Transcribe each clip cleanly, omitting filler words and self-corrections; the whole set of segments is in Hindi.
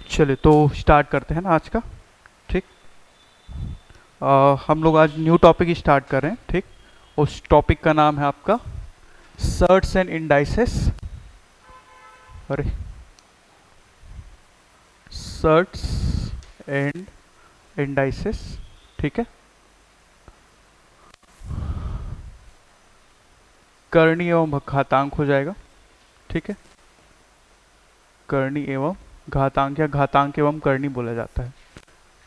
चलिए तो स्टार्ट करते हैं ना आज का। ठीक। हम लोग आज न्यू टॉपिक स्टार्ट कर रहे हैं। ठीक। उस टॉपिक का नाम है आपका सर्ट्स एंड इंडाइसेस। अरे, सर्ट्स एंड इंडाइसेस। ठीक है। करणी एवं घातांक हो जाएगा। ठीक है। करणी एवं घातांक या घातांक एवं करणी बोला जाता है।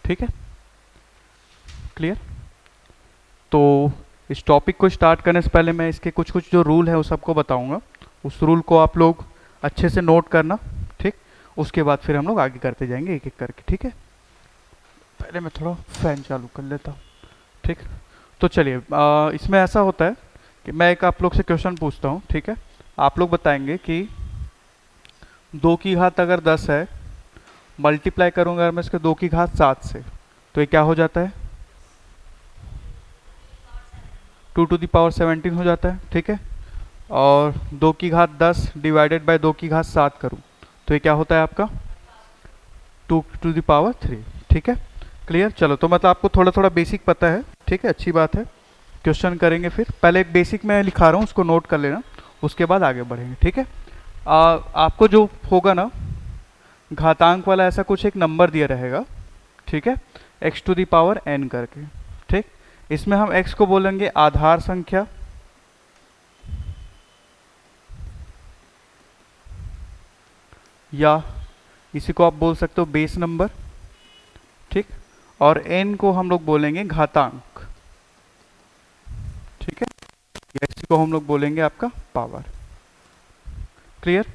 ठीक है। क्लियर। तो इस टॉपिक को स्टार्ट करने से पहले मैं इसके कुछ कुछ जो रूल है वो सबको बताऊंगा। उस रूल को आप लोग अच्छे से नोट करना। ठीक। उसके बाद फिर हम लोग आगे करते जाएंगे एक एक करके। ठीक है। पहले मैं थोड़ा फैन चालू कर लेता हूँ। ठीक। तो चलिए, इसमें ऐसा होता है कि मैं एक आप लोग से क्वेश्चन पूछता हूँ। ठीक है। आप लोग बताएंगे कि 2 की घात अगर 10 है, मल्टीप्लाई करूंगा अगर मैं इसके 2 की घात 7 से, तो ये क्या हो जाता है? 2 टू द पावर 17 हो जाता है। ठीक है। और 2 की घात 10 डिवाइडेड बाय 2 की घात 7 करूँ तो ये क्या होता है आपका? 2 टू द पावर 3। ठीक है। क्लियर। चलो, तो मतलब आपको थोड़ा थोड़ा बेसिक पता है। ठीक है, अच्छी बात है। क्वेश्चन करेंगे फिर। पहले एक बेसिक मैं लिखा रहा हूँ, उसको नोट कर लेना। उसके बाद आगे बढ़ेंगे। ठीक है। आपको जो होगा ना, घातांक वाला ऐसा कुछ एक नंबर दिया रहेगा। ठीक है। x to the power n करके। ठीक। इसमें हम x को बोलेंगे आधार संख्या, या इसी को आप बोल सकते हो बेस नंबर। ठीक। और n को हम लोग बोलेंगे घातांक। ठीक है। या इसी को हम लोग बोलेंगे आपका पावर। क्लियर।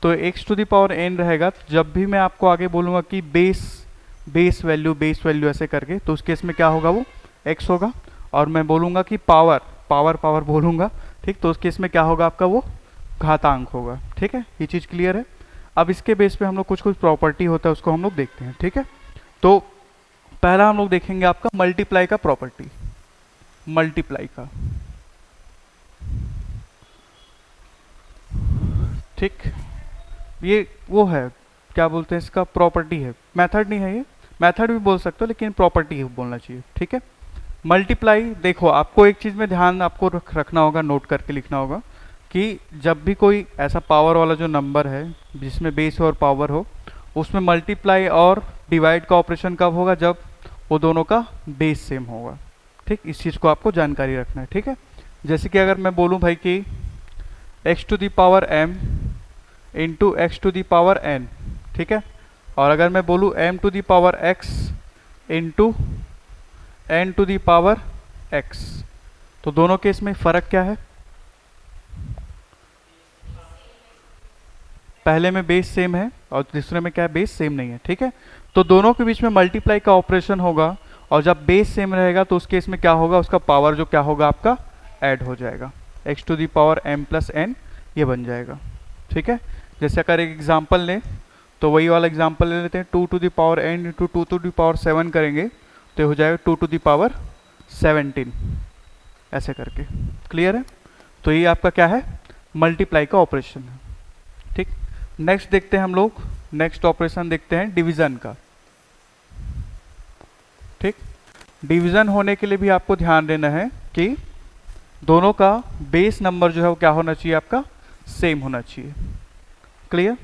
तो x to the power n रहेगा। तो जब भी मैं आपको आगे बोलूंगा कि बेस वैल्यू ऐसे करके, तो उस केस में क्या होगा? वो x होगा। और मैं बोलूंगा कि पावर पावर पावर बोलूंगा, ठीक, तो उस केस में क्या होगा आपका? वो घातांक होगा। ठीक है, ये चीज़ क्लियर है। अब इसके बेस पे हम लोग कुछ कुछ प्रॉपर्टी होता है, उसको हम लोग देखते हैं। ठीक है। तो पहला हम लोग देखेंगे आपका मल्टीप्लाई का प्रॉपर्टी। मल्टीप्लाई का। ठीक। ये वो है, क्या बोलते हैं इसका? प्रॉपर्टी है, मेथड नहीं है ये। मेथड भी बोल सकते हो लेकिन प्रॉपर्टी ही बोलना चाहिए। ठीक है। मल्टीप्लाई, देखो आपको एक चीज़ में ध्यान आपको रखना होगा, नोट करके लिखना होगा कि जब भी कोई ऐसा पावर वाला जो नंबर है जिसमें बेस और पावर हो, उसमें मल्टीप्लाई और डिवाइड का ऑपरेशन कब होगा? जब वो दोनों का बेस सेम होगा। ठीक, इस चीज़ को आपको जानकारी रखना है। ठीक है। जैसे कि अगर मैं बोलूँ भाई कि x to the power m into x to the power n। ठीक है। और अगर मैं बोलूँ m to the power x into n to the power x, तो दोनों केस में फ़र्क क्या है? पहले में बेस सेम है और दूसरे में क्या है? बेस सेम नहीं है। ठीक है। तो दोनों के बीच में मल्टीप्लाई का ऑपरेशन होगा, और जब बेस सेम रहेगा तो उस केस में क्या होगा? उसका पावर जो क्या होगा आपका? ऐड हो जाएगा। x to the power m plus n ये बन जाएगा। ठीक है। जैसे अगर एक एग्जांपल लें तो वही वाला एग्जांपल ले लेते हैं। 2 to the power n into 2 to the power 7 करेंगे तो ये हो जाएगा 2 टू द पावर 17 ऐसे करके। क्लियर है। तो ये आपका क्या है? मल्टीप्लाई का ऑपरेशन है। ठीक। नेक्स्ट देखते हैं हम लोग, नेक्स्ट ऑपरेशन देखते हैं डिवीजन का। ठीक। डिवीजन होने के लिए भी आपको ध्यान देना है कि दोनों का बेस नंबर जो है वो क्या होना चाहिए? आपका सेम होना चाहिए। क्लियर।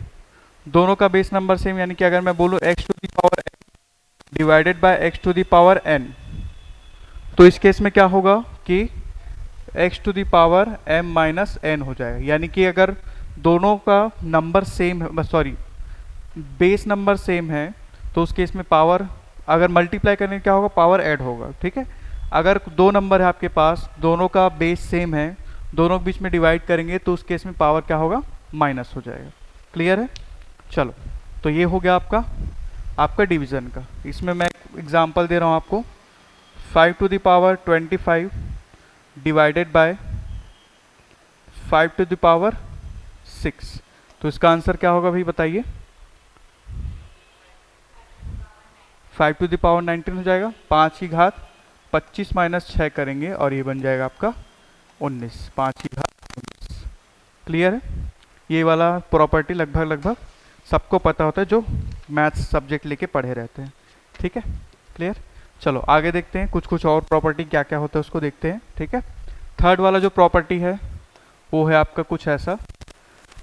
दोनों का बेस नंबर सेम, यानी कि अगर मैं बोलूँ x to the power n divided by x to the power n, तो इस केस में क्या होगा कि x to the power m minus n हो जाएगा। यानी कि अगर दोनों का नंबर सेम है, सॉरी बेस नंबर सेम है, तो उस केस में पावर अगर मल्टीप्लाई करने क्या होगा? पावर ऐड होगा। ठीक है। अगर दो नंबर है आपके पास, दोनों का बेस सेम है, दोनों के बीच में डिवाइड करेंगे तो उस केस में पावर क्या होगा? माइनस हो जाएगा। क्लियर है। चलो, तो ये हो गया आपका आपका डिवीजन का। इसमें मैं एग्जांपल दे रहा हूँ आपको। 5 to the power 25 divided by 5 to the power 6, तो इसका आंसर क्या होगा भाई बताइए? 5 टू द पावर 19 हो जाएगा। 5 की घात 25 माइनस 6 करेंगे और ये बन जाएगा आपका 19। 5 की घात 19। क्लियर है। ये वाला प्रॉपर्टी लगभग लगभग सबको पता होता है जो मैथ्स सब्जेक्ट लेके पढ़े रहते हैं। ठीक है, क्लियर। चलो आगे देखते हैं, कुछ कुछ और प्रॉपर्टी क्या क्या होता है उसको देखते हैं। ठीक है, थर्ड वाला जो प्रॉपर्टी है वो है आपका कुछ ऐसा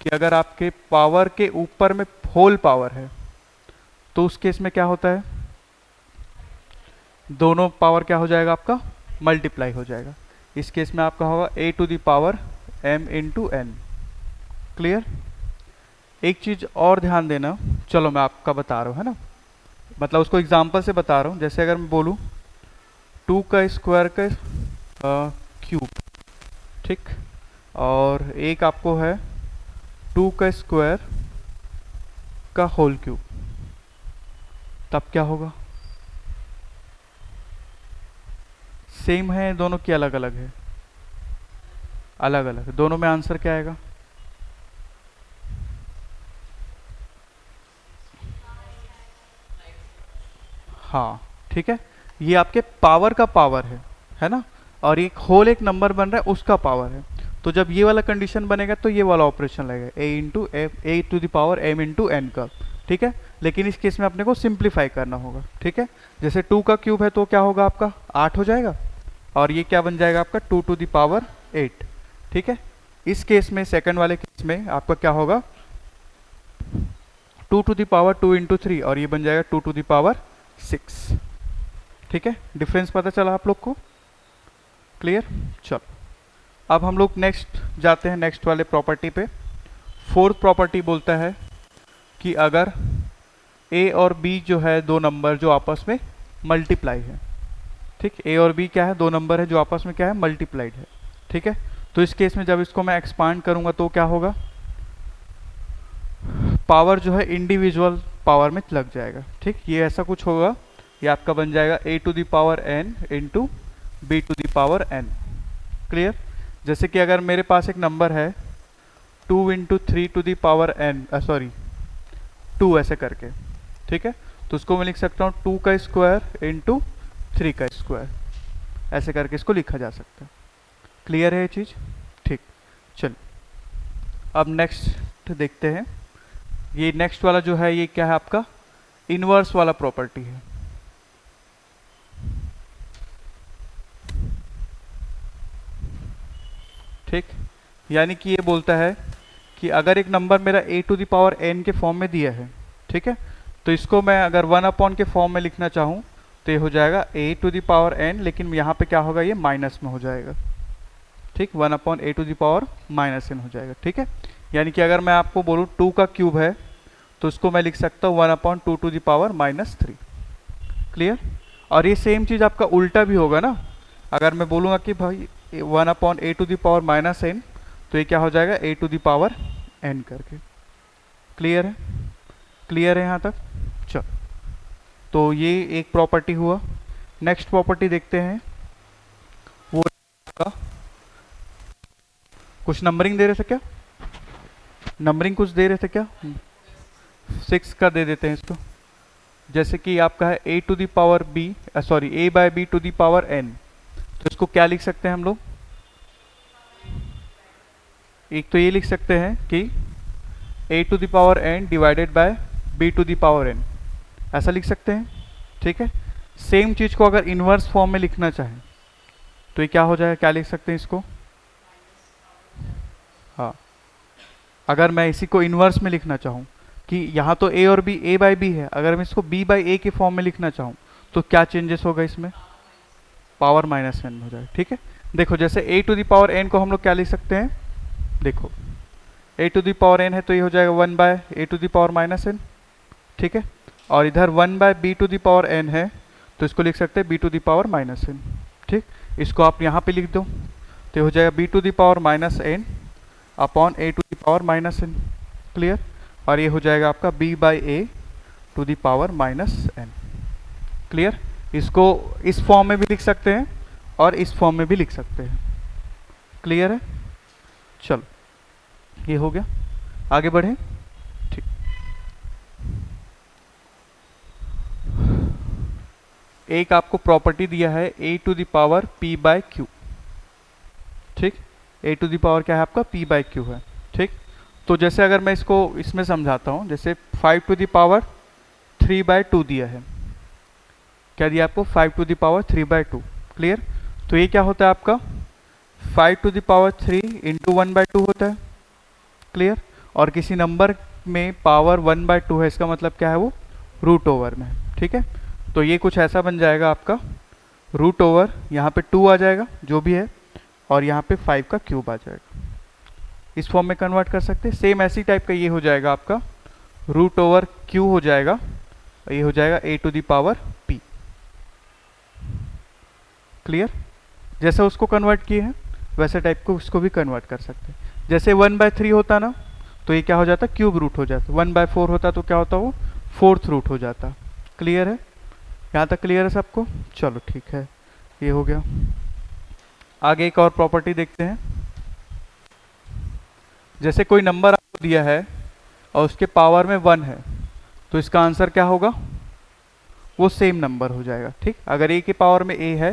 कि अगर आपके पावर के ऊपर में होल पावर है तो उस केस में क्या होता है, दोनों पावर क्या हो जाएगा आपका, मल्टीप्लाई हो जाएगा। इस केस में आपका होगा a to the power m into n. Clear. एक चीज और ध्यान देना, चलो मैं आपका बता रहा हूँ, है ना, मतलब उसको एग्जांपल से बता रहा हूँ। जैसे अगर मैं बोलूँ 2 का स्क्वायर का क्यूब, ठीक, और एक आपको है 2 का स्क्वायर का होल क्यूब, तब क्या होगा, सेम है दोनों की अलग अलग है, अलग अलग है, दोनों में आंसर क्या आएगा, हाँ ठीक है, ये आपके पावर का पावर है ना, और एक होल एक नंबर बन रहा है उसका पावर है। तो जब ये वाला कंडीशन बनेगा तो ये वाला ऑपरेशन लगेगा A to the power m into N का। ठीक है, लेकिन इस केस में अपने को सिंप्लीफाई करना होगा। ठीक है, जैसे 2 का क्यूब है तो क्या होगा आपका 8 हो जाएगा, और ये क्या बन जाएगा आपका 2 टू द पावर 8। ठीक है, इस केस में सेकंड वाले केस में आपका क्या होगा 2 टू द पावर 2 इंटू 3, और ये बन जाएगा 2 टू द पावर 6। ठीक है, डिफरेंस पता चला आप लोग को, क्लियर। चलो अब हम लोग नेक्स्ट जाते हैं, नेक्स्ट वाले प्रॉपर्टी पे। फोर्थ प्रॉपर्टी बोलता है कि अगर a और b जो है दो नंबर जो आपस में मल्टीप्लाई है, ठीक, a और b क्या है, दो नंबर है जो आपस में क्या है, मल्टीप्लाइड है। ठीक है, तो इस केस में जब इसको मैं एक्सपांड करूंगा तो क्या होगा, पावर जो है इंडिविजुअल पावर में लग जाएगा। ठीक, ये ऐसा कुछ होगा, ये आपका बन जाएगा a to the power n into b to the power n। Clear. जैसे कि अगर मेरे पास एक नंबर है 2 into 3 to the power n, sorry 2 ऐसे करके, ठीक है, तो उसको मैं लिख सकता हूँ 2 का स्क्वायर इंटू 3 का स्क्वायर, ऐसे करके इसको लिखा जा सकता है। क्लियर है ये चीज़, ठीक। चलिए अब नेक्स्ट देखते हैं, ये नेक्स्ट वाला जो है ये क्या है आपका इनवर्स वाला प्रॉपर्टी है। ठीक, यानी कि ये बोलता है कि अगर एक नंबर मेरा a to the power n के फॉर्म में दिया है, ठीक है, तो इसको मैं अगर 1 अपॉन के फॉर्म में लिखना चाहूँ तो ये हो जाएगा a to the power n, लेकिन यहाँ पे क्या होगा, ये माइनस में हो जाएगा। ठीक, 1 upon a to the power minus n हो जाएगा। ठीक है, यानी कि अगर मैं आपको बोलूँ 2 का क्यूब है तो उसको मैं लिख सकता हूँ 1 upon 2 to the power minus 3। Clear. और ये सेम चीज़ आपका उल्टा भी होगा ना, अगर मैं बोलूँगा कि भाई 1 upon a to the power minus n, तो ये क्या हो जाएगा a to the power n करके। क्लियर है, क्लियर है यहाँ तक। चलो तो ये एक प्रॉपर्टी हुआ। नेक्स्ट प्रॉपर्टी देखते हैं, वो का कुछ नंबरिंग दे रहे थे क्या, नंबरिंग कुछ दे रहे थे क्या, 6 का दे देते हैं इसको। जैसे कि आपका है a to the power b, sorry a by b to the power n, तो इसको क्या लिख सकते हैं हम लोग, एक तो ये लिख सकते हैं कि a to the power n divided by b to the power n, ऐसा लिख सकते हैं। ठीक है, सेम चीज़ को अगर इन्वर्स फॉर्म में लिखना चाहें तो ये क्या हो जाएगा, क्या लिख सकते हैं इसको, हाँ, अगर मैं इसी को इन्वर्स में लिखना चाहूँ कि यहाँ तो a और b a बाई b है, अगर मैं इसको b बाई a के फॉर्म में लिखना चाहूँ तो क्या चेंजेस होगा इसमें, पावर माइनस n हो जाएगा। ठीक है, देखो जैसे a to the power n को हम लोग क्या लिख सकते हैं, देखो a to the power n है तो ये हो जाएगा 1 by a to the power minus n। ठीक है, और इधर 1 by b to the power n है तो इसको लिख सकते हैं b to the power minus n। ठीक, इसको आप यहाँ पे लिख दो तो ये हो जाएगा b to the power minus n upon a to the power minus n। Clear, और ये हो जाएगा आपका b by a to the power minus n। Clear, इसको इस फॉर्म में भी लिख सकते हैं और इस फॉर्म में भी लिख सकते हैं। क्लियर है, चलो ये हो गया, आगे बढ़े। ठीक, एक आपको प्रॉपर्टी दिया है a to the power p by q। ठीक, a टू द पावर क्या है आपका p बाय q है। ठीक, तो जैसे अगर मैं इसको इसमें समझाता हूँ, जैसे 5 टू द पावर 3/2 दिया है। क्या दिया आपको? 5 टू द पावर 3/2। क्लियर? तो ये क्या होता है आपका? 5 टू द पावर 3 इंटू 1/2 होता है। क्लियर? और किसी नंबर में पावर 1/2 है, इसका मतलब क्या है? वो रूट ओवर में है। ठीक है? तो ये कुछ ऐसा बन जाएगा आपका, रूट ओवर यहाँ पे 2 आ जाएगा जो भी है, और यहाँ पे 5 का क्यूब आ जाएगा। इस फॉर्म में कन्वर्ट कर सकते हैं। सेम ऐसी टाइप का ये हो जाएगा आपका, रूट ओवर क्यू हो जाएगा, ये हो जाएगा a to the power p। Clear? जैसे उसको कन्वर्ट किए हैं वैसे टाइप को उसको भी कन्वर्ट कर सकते हैं। जैसे 1/3 होता ना, तो ये क्या हो जाता? क्यूब रूट हो जाता। 1/4 होता तो क्या होता? वो फोर्थ रूट हो जाता। क्लियर है? यहाँ तक क्लियर है सबको? चलो ठीक है, ये हो गया। आगे एक और प्रॉपर्टी देखते हैं। जैसे कोई नंबर आपको दिया है और उसके पावर में 1 है, तो इसका आंसर क्या होगा? वो सेम नंबर हो जाएगा। ठीक? अगर a की पावर में a है,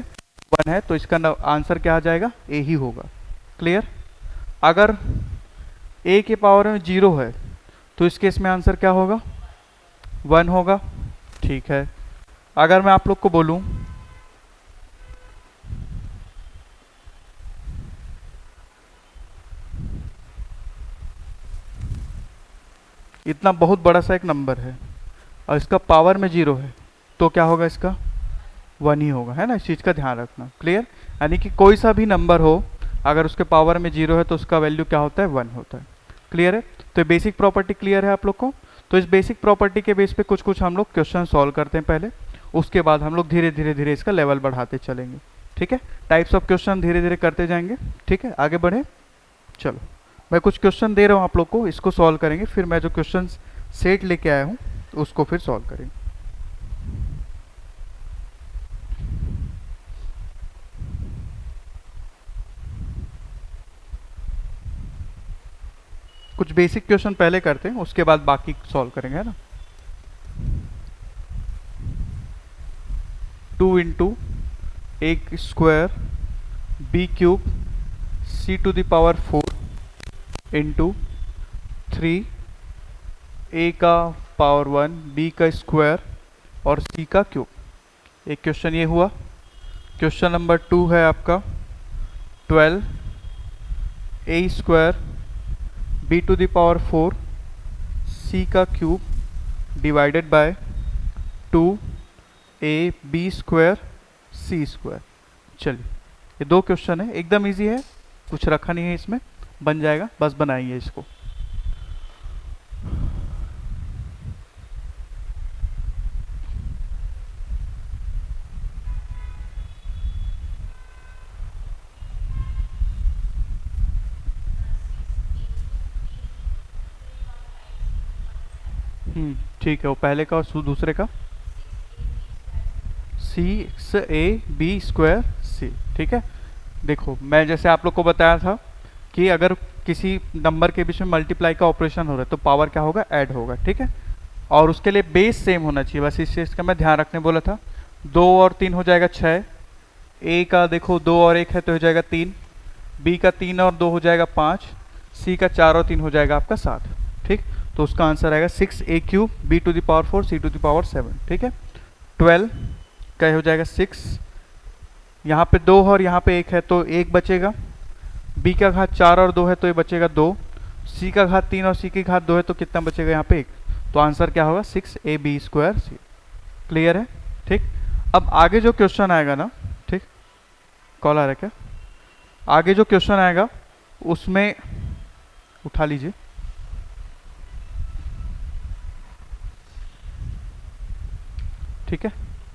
1 है, तो इसका आंसर क्या आ जाएगा? a ही होगा। क्लियर? अगर a की पावर में 0 है, तो इस केस में आंसर क्या होगा? 1 होगा। ठीक है। अगर मैं आप लोग को बोलूं इतना बहुत बड़ा सा एक नंबर है और इसका पावर में 0 है, तो क्या होगा? इसका 1 ही होगा, है ना? इस चीज़ का ध्यान रखना। क्लियर? यानी कि कोई सा भी नंबर हो, अगर उसके पावर में 0 है तो उसका वैल्यू क्या होता है? 1 होता है। क्लियर है? तो बेसिक प्रॉपर्टी क्लियर है आप लोग को? तो इस बेसिक प्रॉपर्टी के बेस पे कुछ कुछ हम लोग क्वेश्चन सॉल्व करते हैं पहले, उसके बाद हम लोग धीरे धीरे धीरे इसका लेवल बढ़ाते चलेंगे। ठीक है? टाइप्स ऑफ क्वेश्चन धीरे धीरे करते जाएंगे। ठीक है? आगे बढ़े। चलो, मैं कुछ क्वेश्चन दे रहा हूँ आप लोग को, इसको सॉल्व करेंगे, फिर मैं जो क्वेश्चन सेट लेके आया हूँ उसको फिर सॉल्व करेंगे। कुछ बेसिक क्वेश्चन पहले करते हैं, उसके बाद बाकी सॉल्व करेंगे, है ना? 2 into a square b cube c to the power 4 into 3 a का पावर 1 बी का स्क्वायर और सी का क्यूब। एक क्वेश्चन ये हुआ। क्वेश्चन नंबर 2 है आपका 12 A square B to the power 4 C का cube divided by 2 A B square C square. चलिए, ये दो क्वेश्चन है, एकदम इजी है, कुछ रखा नहीं है इसमें, बन जाएगा, बस बनाइए इसको। ठीक है, वो पहले का और दूसरे का 6ab स्क्वायर सी। ठीक है? देखो, मैं जैसे आप लोग को बताया था कि अगर किसी नंबर के बीच में मल्टीप्लाई का ऑपरेशन हो रहा है तो पावर क्या होगा? ऐड होगा। ठीक है? और उसके लिए बेस सेम होना चाहिए, बस इस चीज़ का मैं ध्यान रखने बोला था। 2 और 3 हो जाएगा 6, ए का देखो 2 और 1 है तो हो जाएगा 3, बी का 3 और 2 हो जाएगा 5, सी का 4 और 3 हो जाएगा आपका 7। ठीक? तो उसका आंसर आएगा 6a cube b to the power 4 c to the power 7। ठीक है? 12 का हो जाएगा 6, यहाँ पे 2 और यहाँ पे 1 है तो 1 बचेगा, b का घात 4 और 2 है तो ये बचेगा 2, c का घात 3 और c की घात 2 है तो कितना बचेगा? यहाँ पे 1। तो आंसर क्या होगा? 6ab स्क्वायर सी। क्लियर है? ठीक? अब आगे जो क्वेश्चन आएगा ना, ठीक, कॉल आ रहा है क्या? आगे जो क्वेश्चन आएगा उसमें उठा लीजिए। ठीक है?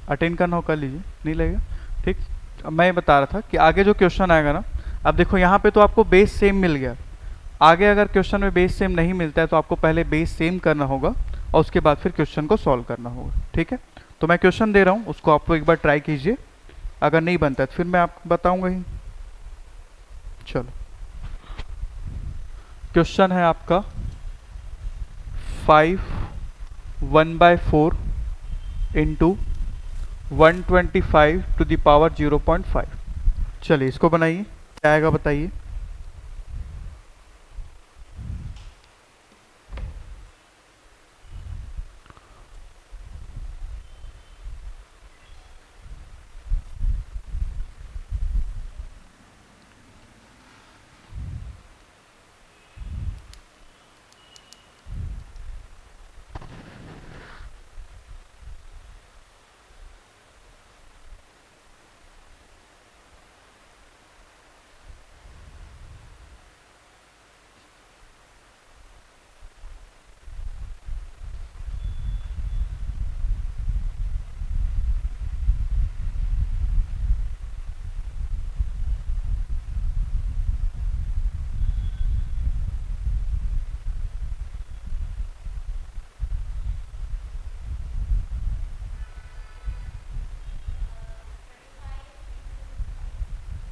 अटेंड करना हो कर लीजिए, नहीं लगेगा। ठीक? अब मैं बता रहा था कि आगे जो क्वेश्चन आएगा ना, अब देखो यहाँ पे तो आपको बेस सेम मिल गया, आगे अगर क्वेश्चन में बेस सेम नहीं मिलता है तो आपको पहले बेस सेम करना होगा और उसके बाद फिर क्वेश्चन को सॉल्व करना होगा। ठीक है? तो मैं क्वेश्चन दे रहा हूँ, उसको आप लोग एक बार ट्राई कीजिए, अगर नहीं बनता है तो फिर मैं आपको बताऊंगा ही। चलो, क्वेश्चन है आपका 5 1/4 इंटू 125 टू द पावर 0.5। चलिए इसको बनाइए, क्या आएगा बताइए।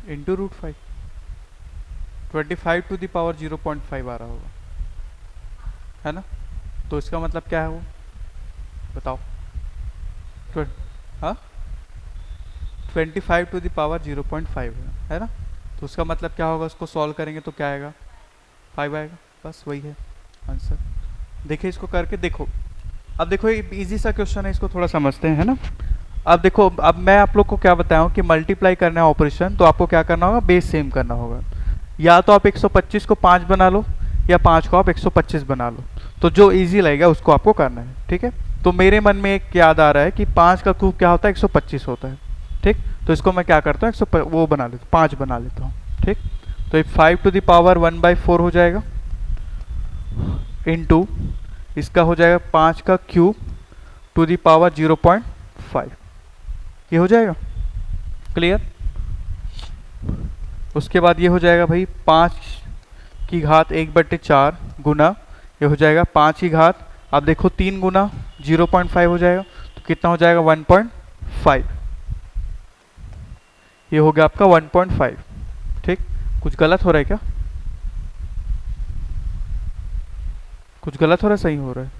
Into root 5, 25 to the power 0.5 आ रहा होगा, है ना। तो इसका मतलब क्या है वो बताओ। हाँ 25 टू द पावर 0.5 है ना। तो उसका मतलब क्या होगा, उसको सॉल्व करेंगे तो क्या आएगा, 5 आएगा। बस वही है आंसर। देखिए इसको करके देखो। अब देखो ये इजी सा क्वेश्चन है, इसको थोड़ा समझते हैं, है ना। अब देखो, अब मैं आप लोग को क्या बताऊं कि मल्टीप्लाई करना है ऑपरेशन, तो आपको क्या करना होगा, बेस सेम करना होगा। या तो आप 125 को 5 बना लो, या 5 को आप 125 बना लो। तो जो इजी लगेगा उसको आपको करना है, ठीक है। तो मेरे मन में एक याद आ रहा है कि 5 का क्यूब क्या होता है, 125 होता है, ठीक। तो इसको मैं क्या करता हूँ, वो बना लेता हूँ, 5 बना लेता हूँ, ठीक। तो ये 5 टू द पावर 1/4 हो जाएगा, इनटू इसका हो जाएगा 5 का क्यूब टू द पावर 0.5, ये हो जाएगा क्लियर। उसके बाद ये हो जाएगा भाई 5 की घात 1/4 गुना, ये हो जाएगा 5 की घात, अब देखो 3 गुना 0.5 हो जाएगा, तो कितना हो जाएगा 1.5, ये हो गया आपका 1.5, ठीक। कुछ गलत हो रहा है क्या, कुछ गलत हो रहा है, सही हो रहा है।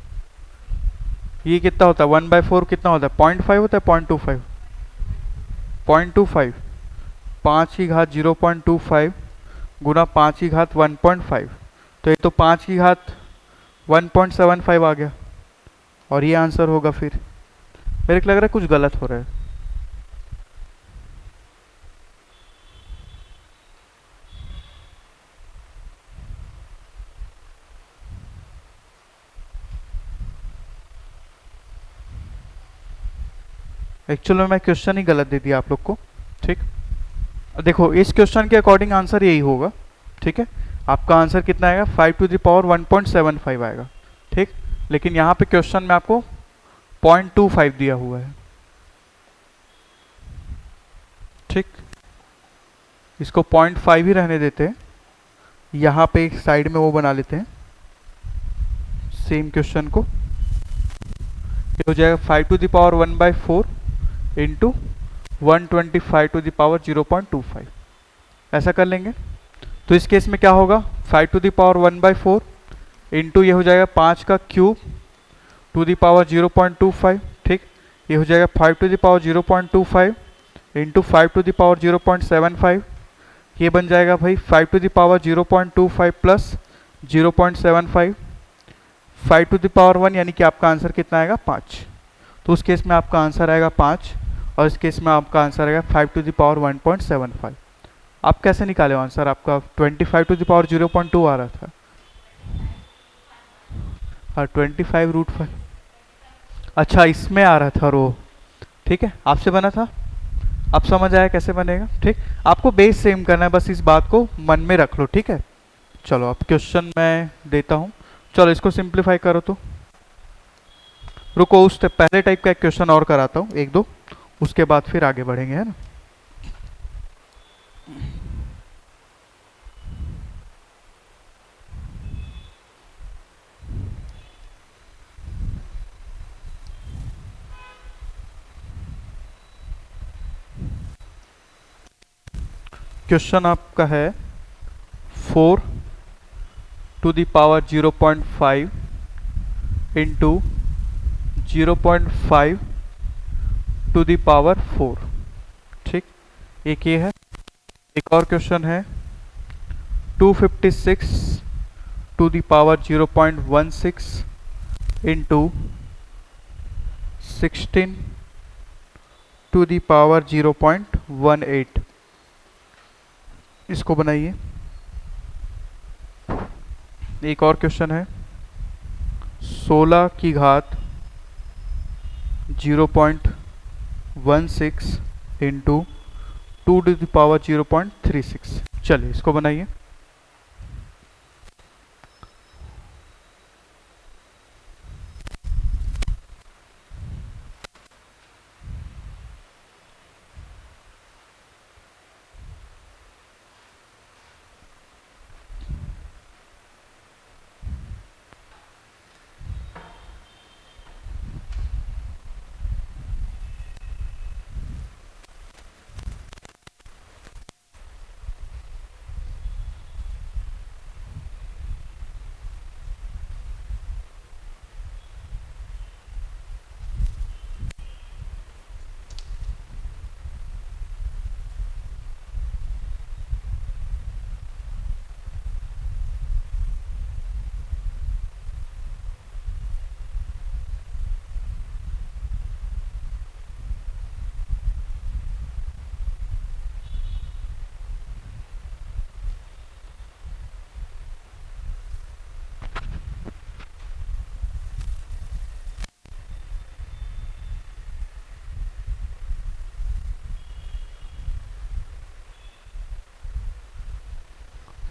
ये कितना होता है 1/4 कितना होता है, 0.5 होता है, 0.25, 0.25, 5 की घात 0.25 गुना 5 की घात 1.5, तो ये तो 5 की घात 1.75 आ गया, और ये आंसर होगा। फिर मेरे को लग रहा है कुछ गलत हो रहा है। एक्चुअल में मैं क्वेश्चन ही गलत दे दिया आप लोग को, ठीक। देखो इस क्वेश्चन के अकॉर्डिंग आंसर यही होगा, ठीक है। आपका आंसर कितना आएगा, 5 टू द पावर 1.75 आएगा, ठीक। लेकिन यहाँ पे क्वेश्चन में आपको 0.25 दिया हुआ है, ठीक। इसको 0.5 ही रहने देते हैं, यहाँ पे एक साइड में वो बना लेते हैं सेम क्वेश्चन को। ये हो जाएगा 5 to the power 1/4 into 125 to the power 0.25, ऐसा कर लेंगे। तो इस केस में क्या होगा, 5 टू द पावर 1/4 इंटू ये हो जाएगा 5 का क्यूब टू द पावर 0.25, ठीक। ये हो जाएगा 5 to the power 0.25 into 5 to the power 0.75, ये बन जाएगा भाई 5 to the power 0.25 plus 0.75, 5 to the power 1, यानी कि आपका आंसर कितना आएगा 5। तो उस केस में आपका आंसर आएगा 5, और इस केस में आपका आंसर आएगा 5 टू द पावर 1.75। आप कैसे निकाले आंसर, आपका 25 टू द पावर 0.2 आ रहा था, और 25√5, अच्छा इसमें आ रहा था रो, ठीक है, आपसे बना था। आप समझ आया कैसे बनेगा, ठीक। आपको बेस सेम करना है, बस इस बात को मन में रख लो, ठीक है। चलो अब क्वेश्चन मैं देता हूँ, चलो इसको सिंप्लीफाई करो। तो रुको, उस पहले टाइप का एक क्वेश्चन और कराता हूँ, एक दो, उसके बाद फिर आगे बढ़ेंगे, है ना। क्वेश्चन आपका है 4 to the power 0.5 into 0.5 to the power 4, ठीक। एक ये है, एक और क्वेश्चन है 256 to the power 0.16 into 16 to the power 0.18, इसको बनाइए। एक और क्वेश्चन है 16 की घात 0.16 इंटू 2 टू द पावर 0.36, चलिए इसको बनाइए।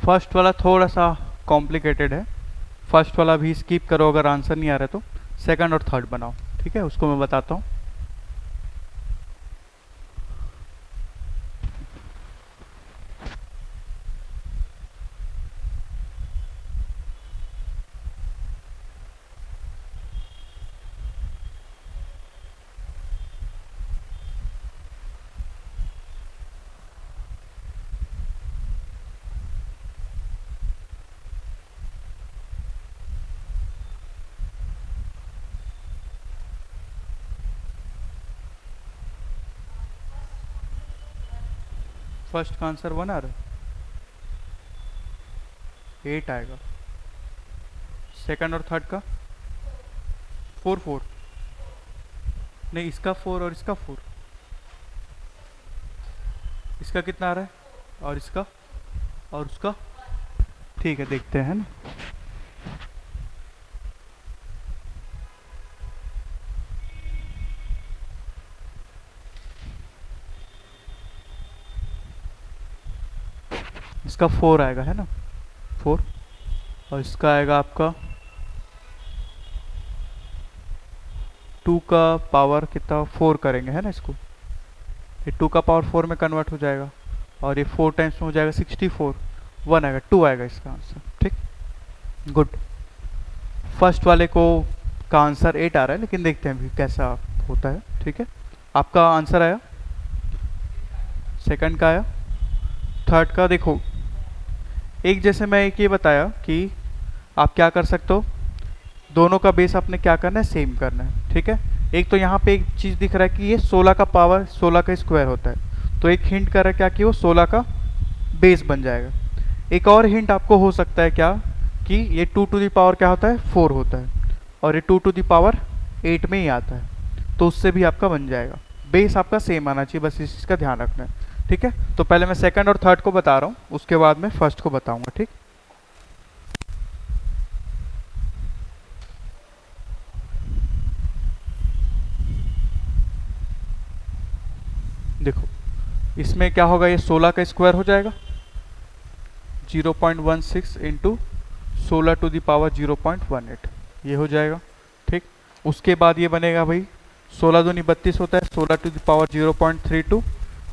फर्स्ट वाला थोड़ा सा कॉम्प्लिकेटेड है, फर्स्ट वाला भी स्किप करो अगर आंसर नहीं आ रहा है तो, सेकंड और थर्ड बनाओ, ठीक है, उसको मैं बताता हूँ। फर्स्ट का आंसर 1 आ रहा है, 8 आएगा। सेकंड और थर्ड का 4 4, नहीं इसका 4 और इसका 4, इसका कितना आ रहा है और इसका और उसका, ठीक है देखते हैं ना। इसका 4 आएगा है ना, 4, और इसका आएगा आपका 2 का पावर कितना 4 करेंगे है ना इसको, ये 2 का पावर 4 में कन्वर्ट हो जाएगा और ये 4 टाइम्स में हो जाएगा 64, 1 आएगा, 2 आएगा इसका आंसर, ठीक, गुड। फर्स्ट वाले को का आंसर 8 आ रहा है, लेकिन देखते हैं अभी कैसा होता है, ठीक है। आपका आंसर आया, सेकंड का आया, थर्ड का देखो एक, जैसे मैं एक ये बताया कि आप क्या कर सकते हो, दोनों का बेस आपने क्या करना है, सेम करना है, ठीक है। एक तो यहाँ पे एक चीज़ दिख रहा है कि ये 16 का पावर 16 का स्क्वायर होता है, तो एक हिंट कर रहा है क्या कि वो 16 का बेस बन जाएगा। एक और हिंट आपको हो सकता है क्या कि ये 2 टू दी पावर क्या होता है 4 होता है, और ये 2 टू दी पावर 8 में ही आता है, तो उससे भी आपका बन जाएगा। बेस आपका सेम आना चाहिए, बस इस चीज़ का ध्यान रखना है, ठीक है। तो पहले मैं सेकंड और थर्ड को बता रहा हूँ, उसके बाद मैं फर्स्ट को बताऊंगा, ठीक। देखो इसमें क्या होगा, ये 16 का स्क्वायर हो जाएगा, 0.16 इंटू 16 टू दी पावर 0.18, ये हो जाएगा, ठीक। उसके बाद ये बनेगा भाई 16 दूनी 32 होता है, 16 टू दी पावर 0.32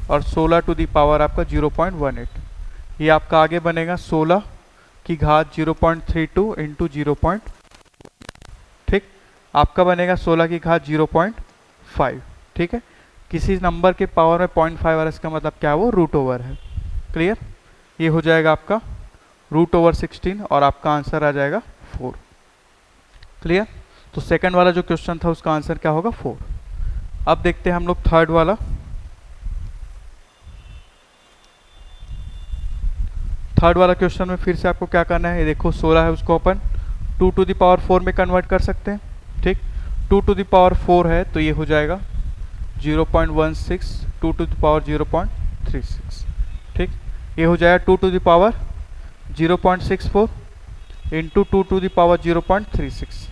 और 16 टू दी पावर आपका 0.18, ये आपका आगे बनेगा 16 की घात 0.32 इंटू 0. ठीक, आपका बनेगा 16 की घात 0.5, ठीक है। किसी नंबर के पावर में 0.5 आ रहा है, इसका मतलब क्या है, वो रूट ओवर है, क्लियर। ये हो जाएगा आपका रूट ओवर 16 और आपका आंसर आ जाएगा 4, क्लियर। तो सेकंड वाला जो क्वेश्चन था उसका आंसर क्या होगा 4। अब देखते हैं हम लोग थर्ड वाला। थर्ड वाला क्वेश्चन में फिर से आपको क्या करना है, ये देखो 16 है, उसको अपन 2 टू द पावर 4 में कन्वर्ट कर सकते हैं, ठीक। 2 टू द पावर 4 है तो ये हो जाएगा 0.16 2 टू द पावर 0.36, ठीक। ये हो जाएगा 2 to the power 0.64 into 2 to the power 0.36,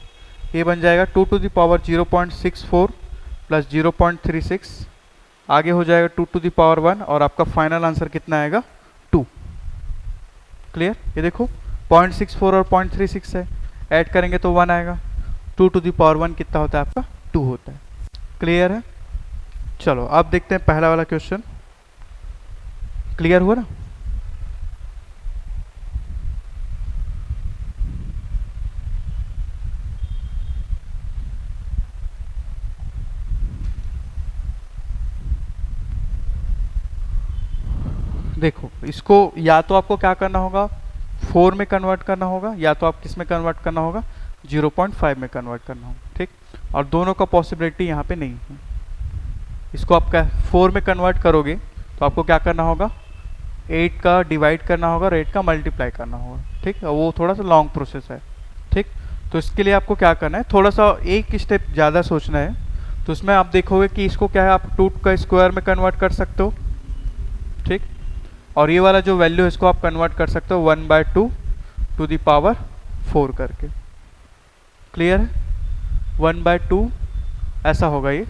ये बन जाएगा 2 टू द पावर 0.64 प्लस 0.36, आगे हो जाएगा 2 टू द पावर 1 और आपका फाइनल आंसर कितना आएगा 2, क्लियर। ये देखो 0.64 और 0.36 है, ऐड करेंगे तो 1 आएगा, 2 टू द पावर 1 कितना होता है आपका 2 होता है, क्लियर है। चलो अब देखते हैं पहला वाला क्वेश्चन, क्लियर हुआ ना। देखो इसको या तो आपको क्या करना होगा 4 में कन्वर्ट करना होगा, या तो आप किस में कन्वर्ट करना होगा 0.5 में कन्वर्ट करना होगा, ठीक। और दोनों का पॉसिबिलिटी यहाँ पे नहीं है। इसको आप 4 में कन्वर्ट करोगे तो आपको क्या करना होगा 8 का डिवाइड करना होगा और 8 का मल्टीप्लाई करना होगा, ठीक। वो थोड़ा सा लॉन्ग प्रोसेस है, ठीक। तो इसके लिए आपको क्या करना है, थोड़ा सा एक स्टेप ज़्यादा सोचना है। तो इसमें आप देखोगे कि इसको क्या है, आप 2 का स्क्वायर में कन्वर्ट कर सकते हो, ठीक। और ये वाला जो वैल्यू है इसको आप कन्वर्ट कर सकते हो 1/2 टू द पावर 4 करके, क्लियर है। 1/2 ऐसा होगा, ये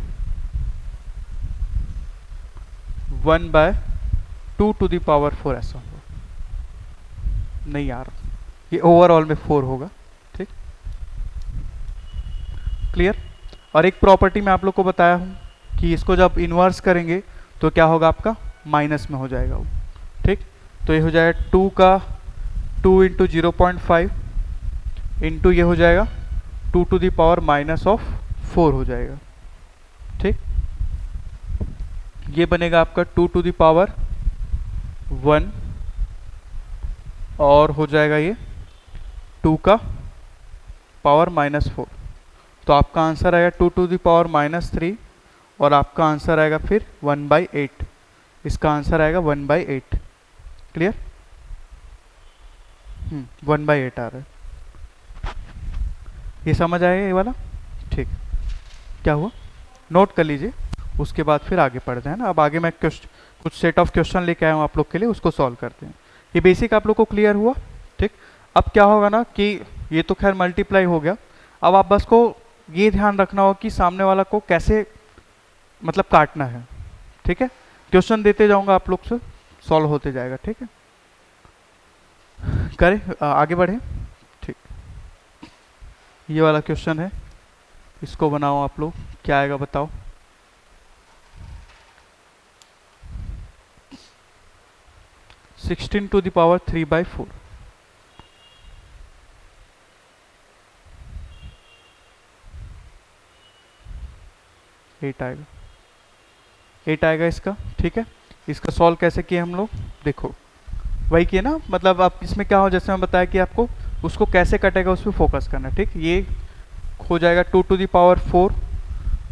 1/2 टू द पावर 4 ऐसा होगा। नहीं आ रहा, ये ओवरऑल में 4 होगा। ठीक, क्लियर। और एक प्रॉपर्टी मैं आप लोग को बताया हूँ कि इसको जब इन्वर्स करेंगे तो क्या होगा, आपका माइनस में हो जाएगा वो। ठीक, तो ये हो जाएगा 2 का 2 इंटू 0.5 इंटू ये हो जाएगा 2 to the power minus of 4 हो जाएगा। ठीक, ये बनेगा आपका 2 टू द पावर 1 और हो जाएगा ये 2 का पावर माइनस 4। तो आपका आंसर आएगा 2 टू द पावर माइनस 3 और आपका आंसर आएगा फिर 1/8। इसका आंसर आएगा 1/8। क्लियर, 1/8 आ रहा है। ये समझ आएगा ये वाला। ठीक, क्या हुआ नोट कर लीजिए, उसके बाद फिर आगे पढ़ते हैं ना। अब आगे मैं कुछ सेट ऑफ क्वेश्चन लेके आया हूँ आप लोग के लिए, उसको सॉल्व करते हैं। ये बेसिक आप लोग को क्लियर हुआ। ठीक, अब क्या होगा ना कि ये तो खैर मल्टीप्लाई हो गया। अब आप बस को ये ध्यान रखना होगा कि सामने वाला को कैसे मतलब काटना है। ठीक है, क्वेश्चन देते जाऊंगा आप लोग से, सॉल्व होते जाएगा। ठीक है, करें आगे बढ़े। ठीक, ये वाला क्वेश्चन है, इसको बनाओ आप लोग। क्या आएगा बताओ। Sixteen to the power 3/4। 8 आएगा, 8 आएगा इसका। ठीक है, इसका सॉल्व कैसे किए हम लोग, देखो वही किए ना। मतलब आप इसमें क्या हो, जैसे मैं बताया कि आपको उसको कैसे कटेगा उस पर फोकस करना। ठीक, ये हो जाएगा 2 to the power 4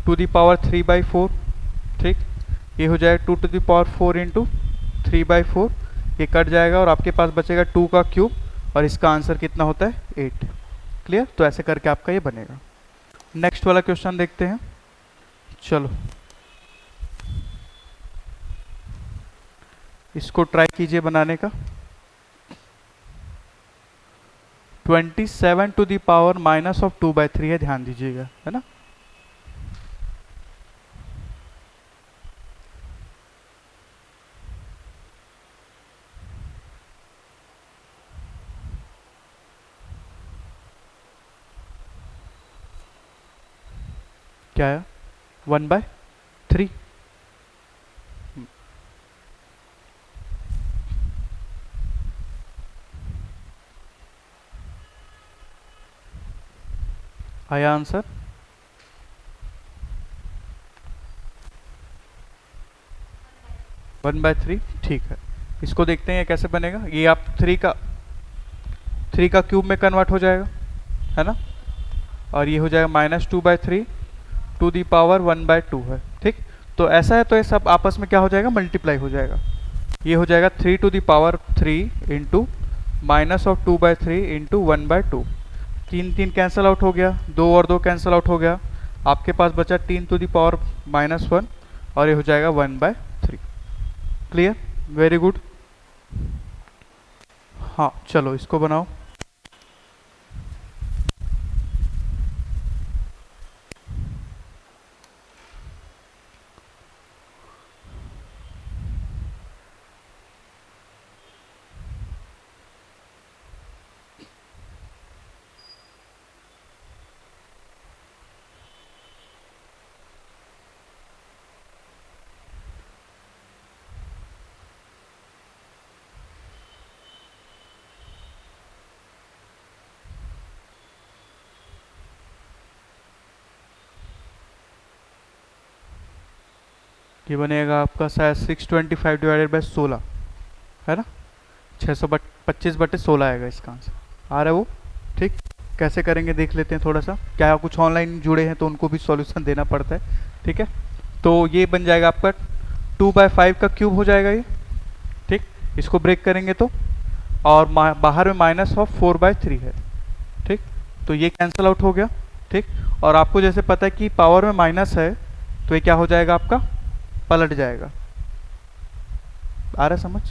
to the power 3/4। ठीक, ये हो जाएगा 2 टू द पावर 4 इंटू 3/4। ये कट जाएगा और आपके पास बचेगा 2 का क्यूब और इसका आंसर कितना होता है 8। क्लियर, तो ऐसे करके आपका ये बनेगा। नेक्स्ट वाला क्वेश्चन देखते हैं। चलो इसको ट्राई कीजिए बनाने का। 27 to the power minus of 2/3 है, ध्यान दीजिएगा, है ना। क्या है 1/3। आया आंसर। वन बाय थ्री, ठीक है। इसको देखते हैं कैसे बनेगा। ये आप 3 का क्यूब में कन्वर्ट हो जाएगा, है ना। और ये हो जाएगा -2/3 टू दी पावर 1/2 है। ठीक, तो ऐसा है तो ये सब आपस में क्या हो जाएगा, मल्टीप्लाई हो जाएगा। ये हो जाएगा 3 to the power 3 into minus of 2/3 into 1/2। 3 cancel out हो गया, 2 और 2 कैंसिल आउट हो गया। आपके पास बचा 3 टू दी पावर -1 और ये हो जाएगा 1/3। Clear, very good. हाँ चलो इसको बनाओ। ये बनेगा आपका शायद 625 डिवाइडेड बाई 16, है ना। 625/16 आएगा इसका आंसर। आ रहा है वो। ठीक, कैसे करेंगे देख लेते हैं थोड़ा सा। क्या कुछ ऑनलाइन जुड़े हैं तो उनको भी सॉल्यूशन देना पड़ता है। ठीक है, तो ये बन जाएगा आपका 2/5 का क्यूब हो जाएगा ये। ठीक, इसको ब्रेक करेंगे तो, और बाहर में -4/3 है। ठीक, तो ये कैंसिल आउट हो गया। ठीक, और आपको जैसे पता है कि पावर में माइनस है तो ये क्या हो जाएगा, आपका पलट जाएगा। आ रहा समझ?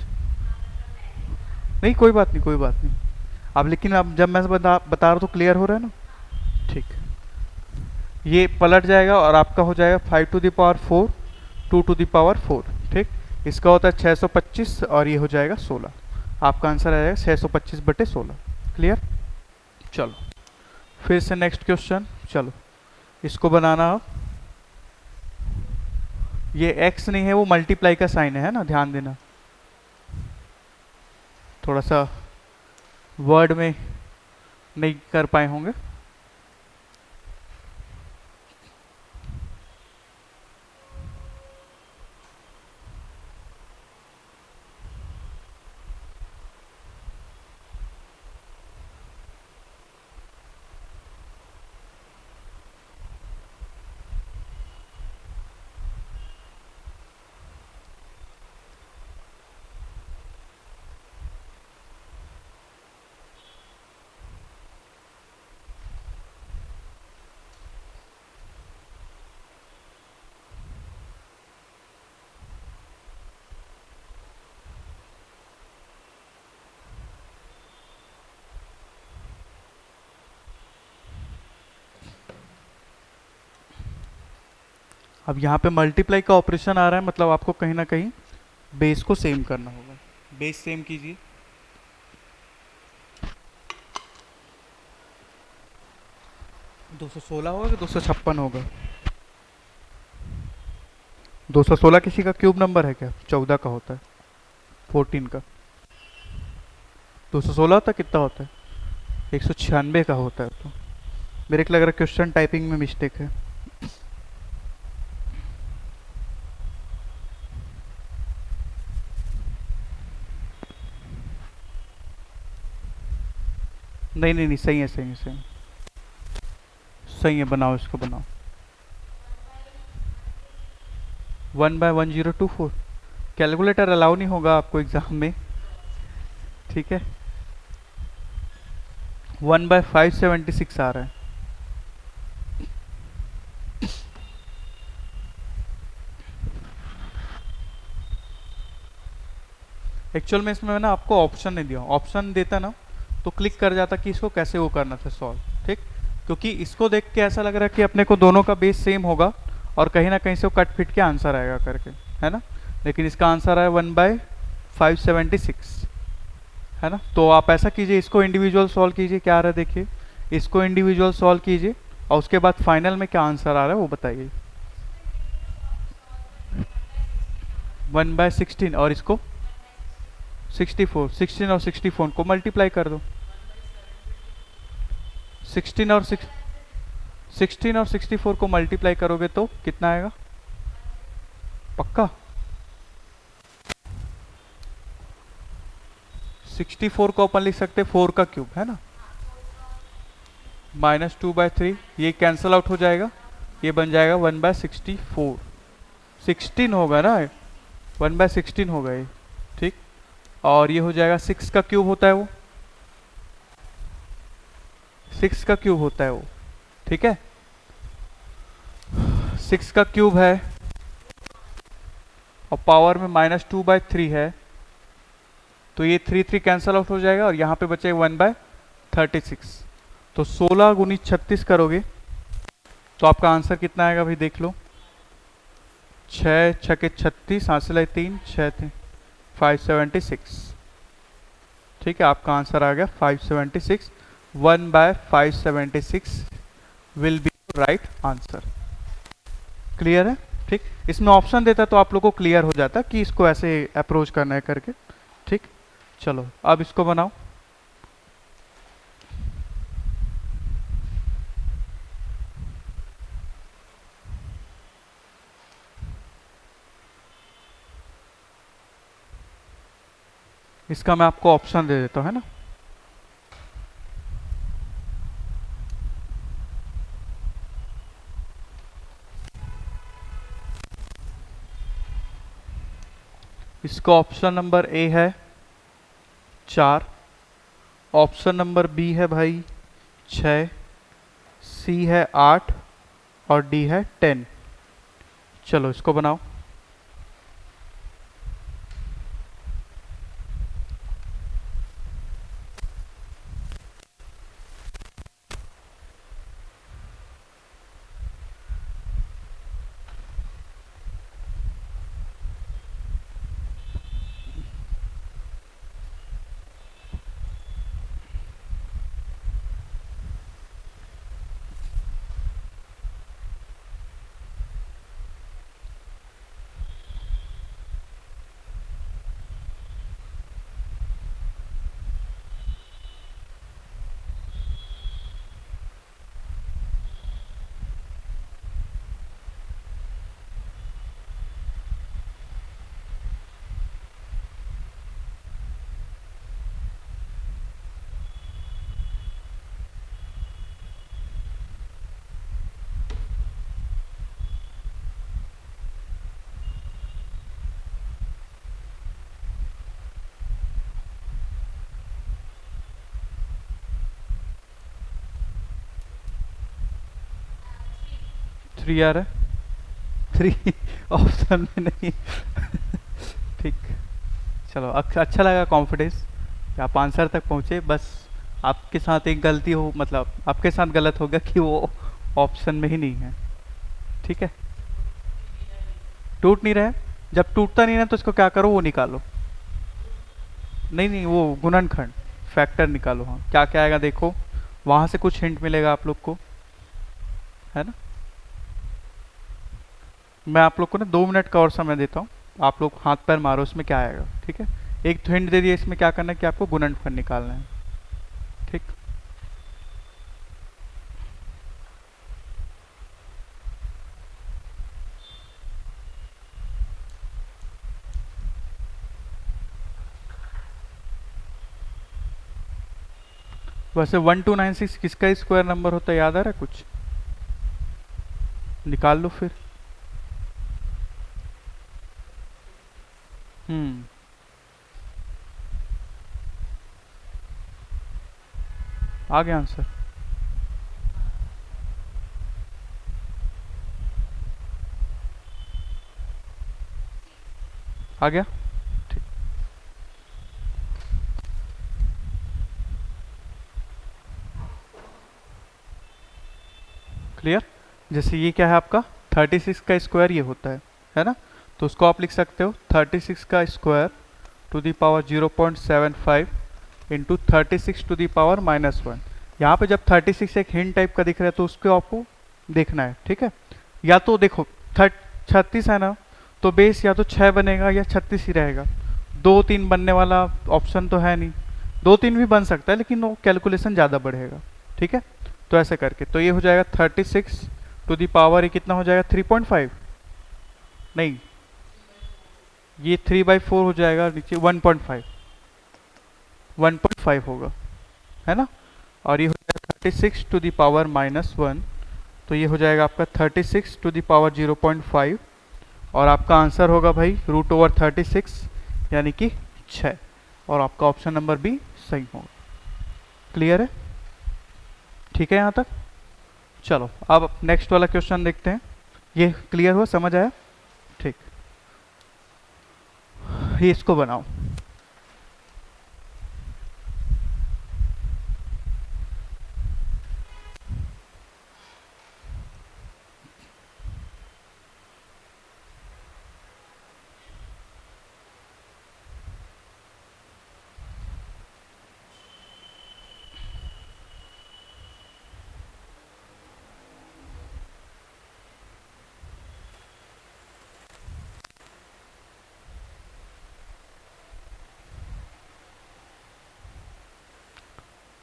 नहीं कोई बात नहीं, कोई बात नहीं। अब लेकिन अब जब मैं बता रहा हूँ तो क्लियर हो रहा है ना। ठीक, ये पलट जाएगा और आपका हो जाएगा 5 to the power 4 2 to the power 4। ठीक, इसका होता है 625 और ये हो जाएगा 16। आपका आंसर आ जाएगा 625/16। क्लियर। चलो फिर से नेक्स्ट क्वेश्चन। चलो इसको बनाना आप। ये x नहीं है, वो मल्टीप्लाई का साइन है ना, ध्यान देना। थोड़ा सा वर्ड में नहीं कर पाए होंगे। अब यहाँ पे मल्टीप्लाई का ऑपरेशन आ रहा है, मतलब आपको कहीं ना कहीं बेस को सेम करना होगा। बेस सेम कीजिए। 216 होगा कि 256 होगा? 216 किसी का क्यूब नंबर है क्या? 14 का होता है, 14 का। 216 होता कितना होता है? 196 का होता है। तो मेरे को लग रहा है क्वेश्चन टाइपिंग में मिस्टेक है। नहीं नहीं नहीं, सही है सही है सही है सही है। बनाओ, इसको बनाओ। 1/1024। कैलकुलेटर अलाउ नहीं होगा आपको एग्जाम में, ठीक है। 1/576 आ रहा है। एक्चुअल में इसमें ना आपको ऑप्शन नहीं दिया। ऑप्शन देता ना तो क्लिक कर जाता कि इसको कैसे वो करना था सॉल्व, ठीक। क्योंकि इसको देख के ऐसा लग रहा है कि अपने को दोनों का बेस सेम होगा और कहीं ना कहीं से वो कट फिट के आंसर आएगा करके, है ना। लेकिन इसका आंसर आया 1/576, है ना। तो आप ऐसा कीजिए, इसको इंडिविजुअल सॉल्व कीजिए, क्या आ रहा है देखिए। इसको इंडिविजुअल सॉल्व कीजिए और उसके बाद फाइनल में क्या आंसर आ रहा है वो बताइए। 1/16 और इसको 64। 16 और 64 को मल्टीप्लाई कर दो। 16 और 64 को मल्टीप्लाई करोगे तो कितना आएगा? पक्का? 64 को अपन लिख सकते 4 का क्यूब, है ना। -2/3 ये कैंसल आउट हो जाएगा, ये बन जाएगा 1/64। 16 होगा ना, 1/16 होगा ये, ठीक। और ये हो जाएगा 6 का क्यूब होता है वो, 6 का क्यूब होता है वो, ठीक है। 6 का क्यूब है और पावर में -2/3 है, तो ये 3 कैंसल आउट हो जाएगा और यहाँ पे बचेगा 1/36। तो 16 गुनी 36 करोगे तो आपका आंसर कितना आएगा भाई, देख लो। 6 छके 36, हासिल है 3, 6 थे 576, ठीक है। आपका आंसर आ गया 576। 1/576 will be right answer. Clear है, ठीक। इसमें ऑप्शन देता तो आप लोग को क्लियर हो जाता कि इसको ऐसे अप्रोच करना है करके, ठीक। चलो अब इसको बनाओ। इसका मैं आपको ऑप्शन दे देता हूँ, है ना। इसका ऑप्शन नंबर ए है 4, ऑप्शन नंबर बी है भाई 6, सी है 8 और डी है 10। चलो इसको बनाओ। 3 आ रहा है, 3 ऑप्शन में नहीं। ठीक, चलो अच्छा लगा कॉन्फिडेंस, आप आंसर तक पहुँचे। बस आपके साथ एक गलती हो, मतलब आपके साथ गलत होगा कि वो ऑप्शन में ही नहीं है। ठीक है, टूट नहीं रहा है, जब टूटता नहीं है तो इसको क्या करो, वो निकालो। नहीं नहीं, वो गुणनखंड फैक्टर निकालो। हाँ, क्या क्या आएगा देखो, वहाँ से कुछ हिंट मिलेगा आप लोग को, है ना। मैं आप लोग को ना 2 मिनट का और समय देता हूँ, आप लोग हाथ पैर मारो इसमें क्या आएगा। ठीक है, एक तो हिंट दे दिया, इसमें क्या करना है कि आपको गुणनखंड निकालना है। ठीक, वैसे 1296 किसका स्क्वायर नंबर होता है, याद आ रहा है कुछ, निकाल लो फिर। आ गया आंसर। आ गया, ठीक। क्लियर, जैसे ये क्या है आपका 36 का स्क्वायर ये होता है ना, तो उसको आप लिख सकते हो 36 का square to the power 0.75 into 36 to the power -1। यहाँ पे जब 36 एक हिंट टाइप का दिख रहा है तो उसको आपको देखना है। ठीक है, या तो देखो 36 है ना, तो बेस या तो 6 बनेगा या 36 ही रहेगा, 2 3 बनने वाला ऑप्शन तो है नहीं। 2 3 भी बन सकता है लेकिन वो कैलकुलेशन ज़्यादा बढ़ेगा। ठीक है, तो ऐसे करके तो ये हो जाएगा 36 टू दी पावर, ये कितना हो जाएगा 3.5, नहीं ये 3/4 हो जाएगा, नीचे 1.5, 1.5 होगा, है ना। और ये हो जाएगा 36 टू दी पावर -1, तो ये हो जाएगा आपका 36 टू दी पावर 0.5, और आपका आंसर होगा भाई √36 यानी कि 6, और आपका ऑप्शन नंबर बी सही होगा। क्लियर है, ठीक है यहाँ तक। चलो अब नेक्स्ट वाला क्वेश्चन देखते हैं, ये क्लियर हुआ, समझ आया। ठीक, ये इसको बनाओ।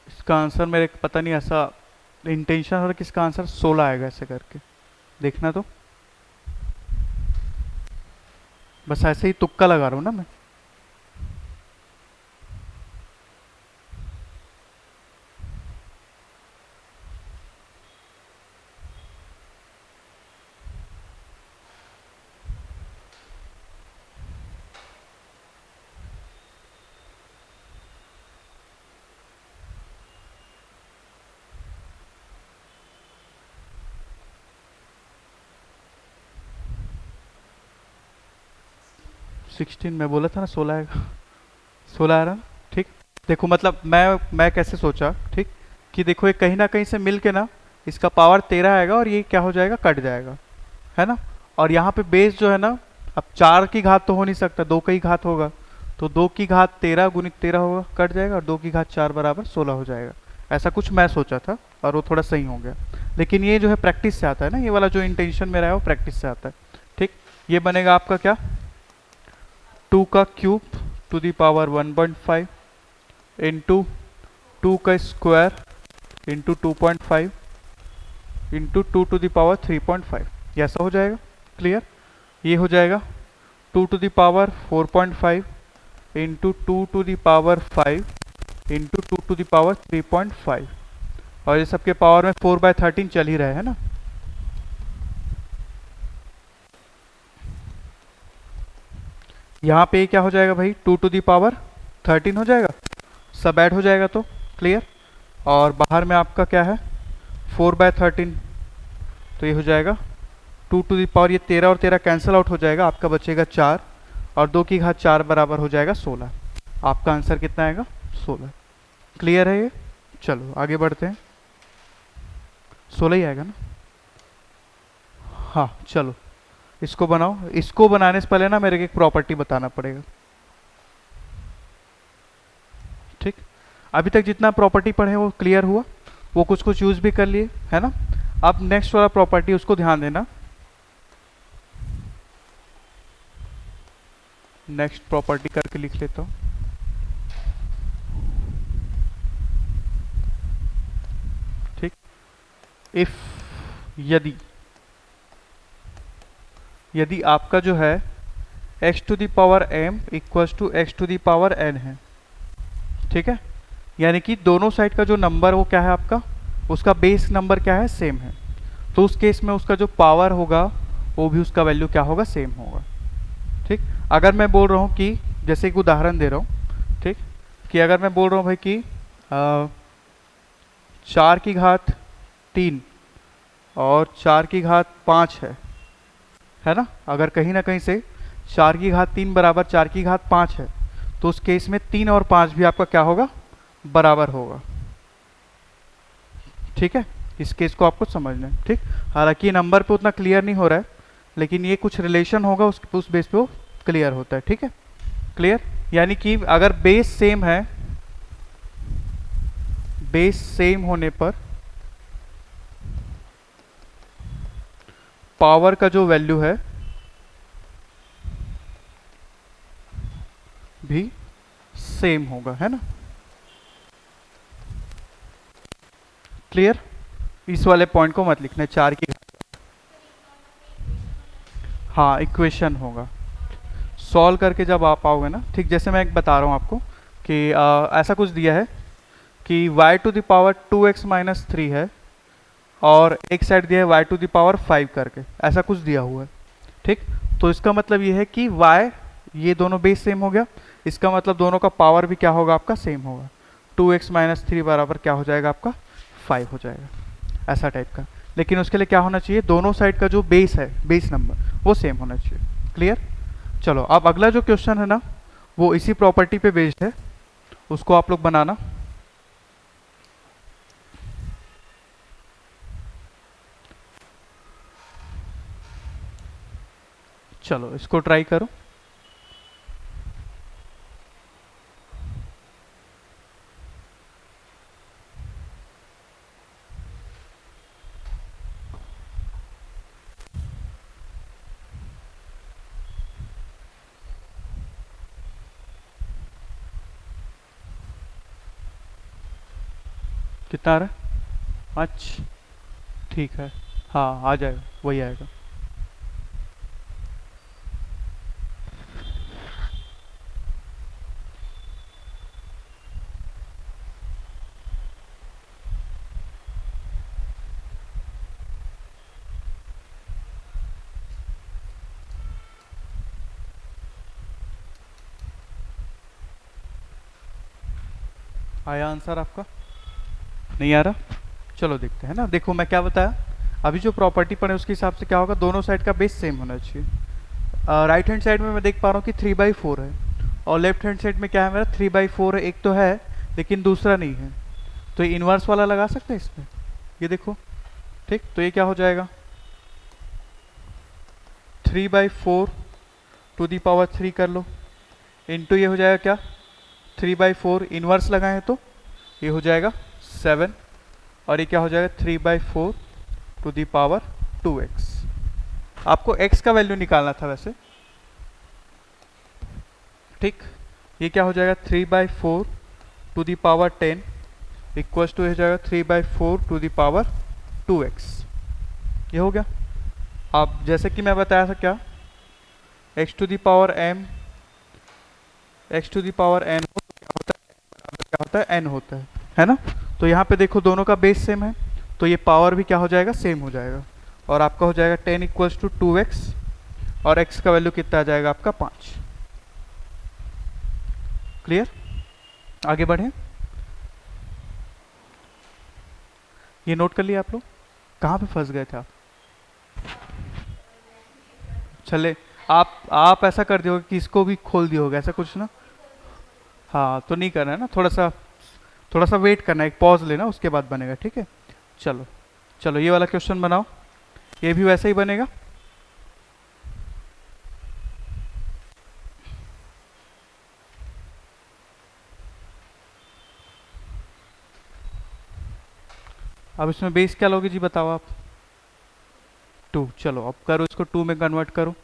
इसका आंसर मेरे पता नहीं, ऐसा इंटेंशन हो रहा कि इसका आंसर 16 आएगा, ऐसे करके देखना। तो बस ऐसे ही तुक्का लगा रहा हूँ ना मैं। सिक्सटीन मैं बोला था ना 16 आएगा, 16 आ रहा ना। ठीक, देखो मतलब मैं कैसे सोचा, ठीक, कि देखो ये कहीं ना कहीं से मिल के ना इसका पावर 13 आएगा और ये क्या हो जाएगा, कट जाएगा, है ना। और यहाँ पे बेस जो है ना, अब 4 की घात तो हो नहीं सकता, 2 का ही घात होगा, तो 2 की घात 13 गुणित 13 होगा, कट जाएगा, और 2 की घात 4 बराबर 16 हो जाएगा। ऐसा कुछ मैं सोचा था और वो थोड़ा सही हो गया। लेकिन ये जो है प्रैक्टिस से आता है ना, ये वाला जो इंटेंशन मेरा है वो प्रैक्टिस से आता है। ठीक, ये बनेगा आपका क्या, 2 का cube to the power 1.5 into 2 का square into 2.5 into 2 to the power 3.5, ये ऐसा हो जाएगा। क्लियर, ये हो जाएगा 2 to the power 4.5 into 2 to the power 5 into 2 to the power 3.5, और ये सबके पावर में 4/13 चल ही रहे है ना। यहाँ पे क्या हो जाएगा भाई, 2 टू दी पावर 13 हो जाएगा, सब ऐड हो जाएगा तो। क्लियर, और बाहर में आपका क्या है 4/13, तो ये हो जाएगा 2 ये 13 और 13 कैंसिल आउट हो जाएगा, आपका बचेगा 4 और 2 की घात 4 बराबर हो जाएगा 16। आपका आंसर कितना आएगा? 16। क्लियर है ये? चलो आगे बढ़ते हैं। 16 ही आएगा ना? हाँ चलो इसको बनाओ। इसको बनाने से पहले ना मेरे को एक प्रॉपर्टी बताना पड़ेगा। ठीक, अभी तक जितना प्रॉपर्टी पढ़े वो क्लियर हुआ, वो कुछ कुछ यूज भी कर लिए है ना। अब नेक्स्ट वाला प्रॉपर्टी उसको ध्यान देना। नेक्स्ट प्रॉपर्टी करके लिख लेता हूं। ठीक, इफ यदि आपका जो है x to the power m equals to x to the power n है, ठीक है, यानी कि दोनों साइड का जो नंबर वो क्या है आपका, उसका बेस नंबर क्या है, सेम है, तो उस केस में उसका जो पावर होगा वो भी उसका वैल्यू क्या होगा, सेम होगा। ठीक, अगर मैं बोल रहा हूँ कि जैसे एक उदाहरण दे रहा हूँ, ठीक, कि अगर मैं बोल रहा हूँ भाई कि 4 की घात 3 और 4 की घात 5 है ना। अगर कहीं ना कहीं से 4 की घात 3 बराबर 4 की घात 5 है, तो उस केस में 3 और 5 भी आपका क्या होगा, बराबर होगा। ठीक है, इस केस को आपको समझना है। ठीक, हालांकि नंबर पे उतना क्लियर नहीं हो रहा है, लेकिन ये कुछ रिलेशन होगा उस बेस पे वो क्लियर होता है। ठीक है, क्लियर, यानी कि अगर बेस सेम है, बेस सेम होने पर पावर का जो वैल्यू है भी सेम होगा, है ना। क्लियर, इस वाले पॉइंट को मत लिखना, 4 की, हाँ इक्वेशन होगा। सॉल्व करके जब आप आओगे ना, ठीक, जैसे मैं एक बता रहा हूँ आपको कि ऐसा कुछ दिया है कि y to the power 2x minus 3 है और एक साइड दिया है y टू द पावर 5 करके, ऐसा कुछ दिया हुआ है। ठीक, तो इसका मतलब ये है कि y, ये दोनों बेस सेम हो गया, इसका मतलब दोनों का पावर भी क्या होगा आपका, सेम होगा। 2x माइनस 3 बराबर क्या हो जाएगा आपका, 5 हो जाएगा, ऐसा टाइप का। लेकिन उसके लिए क्या होना चाहिए, दोनों साइड का जो बेस है, बेस नंबर, वो सेम होना चाहिए। क्लियर, चलो अब अगला जो क्वेश्चन है ना, वो इसी प्रॉपर्टी पे बेस्ड है, उसको आप लोग बनाना। चलो इसको ट्राई करो। कितना आ रहा है, अच्छा ठीक है, हाँ आ जाएगा, वही आएगा। आया आंसर आपका, नहीं आ रहा, चलो देखते हैं ना। देखो मैं क्या बताया, अभी जो प्रॉपर्टी पढ़े उसके हिसाब से क्या होगा, दोनों साइड का बेस सेम होना चाहिए। राइट हैंड साइड में मैं देख पा रहा हूँ कि 3/4 है, और लेफ्ट हैंड साइड में क्या है मेरा, 3/4 है, एक तो है लेकिन दूसरा नहीं है, तो ये इन्वर्स वाला लगा सकते हैं इसमें, ये देखो। ठीक, तो ये क्या हो जाएगा, 3/4 टू दी पावर 3 कर लो, इनटू ये हो जाएगा क्या, 3/4 इनवर्स लगाए तो ये हो जाएगा 7, और ये क्या हो जाएगा 3/4 टू दी पावर 2x। आपको x का वैल्यू निकालना था वैसे। ठीक, ये क्या हो जाएगा 3/4 to the power 10 equals to हो जाएगा 3/4 टू दी पावर 2x, ये हो गया। अब जैसे कि मैं बताया था क्या, x to the power m, x to the power n हो तो क्या होता है, n होता है ना। तो यहाँ पे देखो दोनों का बेस सेम है, तो ये पावर भी क्या हो जाएगा, सेम हो जाएगा, और आपका हो जाएगा 10 इक्वल्स टू 2x, और x का वैल्यू कितना आ जाएगा आपका 5। क्लियर, आगे बढ़े। ये नोट कर लिया आप लोग, कहाँ पे फंस गए थे आप। चले आप ऐसा कर दियोगे कि इसको भी खोल दियोगे ऐसा कुछ ना। हाँ तो नहीं करना है ना, थोड़ा सा वेट करना है, एक पॉज लेना, उसके बाद बनेगा। ठीक है, चलो चलो ये वाला क्वेश्चन बनाओ, ये भी वैसा ही बनेगा। अब इसमें बेस क्या लोगे जी, बताओ आप। 2। चलो अब करो इसको 2 में कन्वर्ट करो।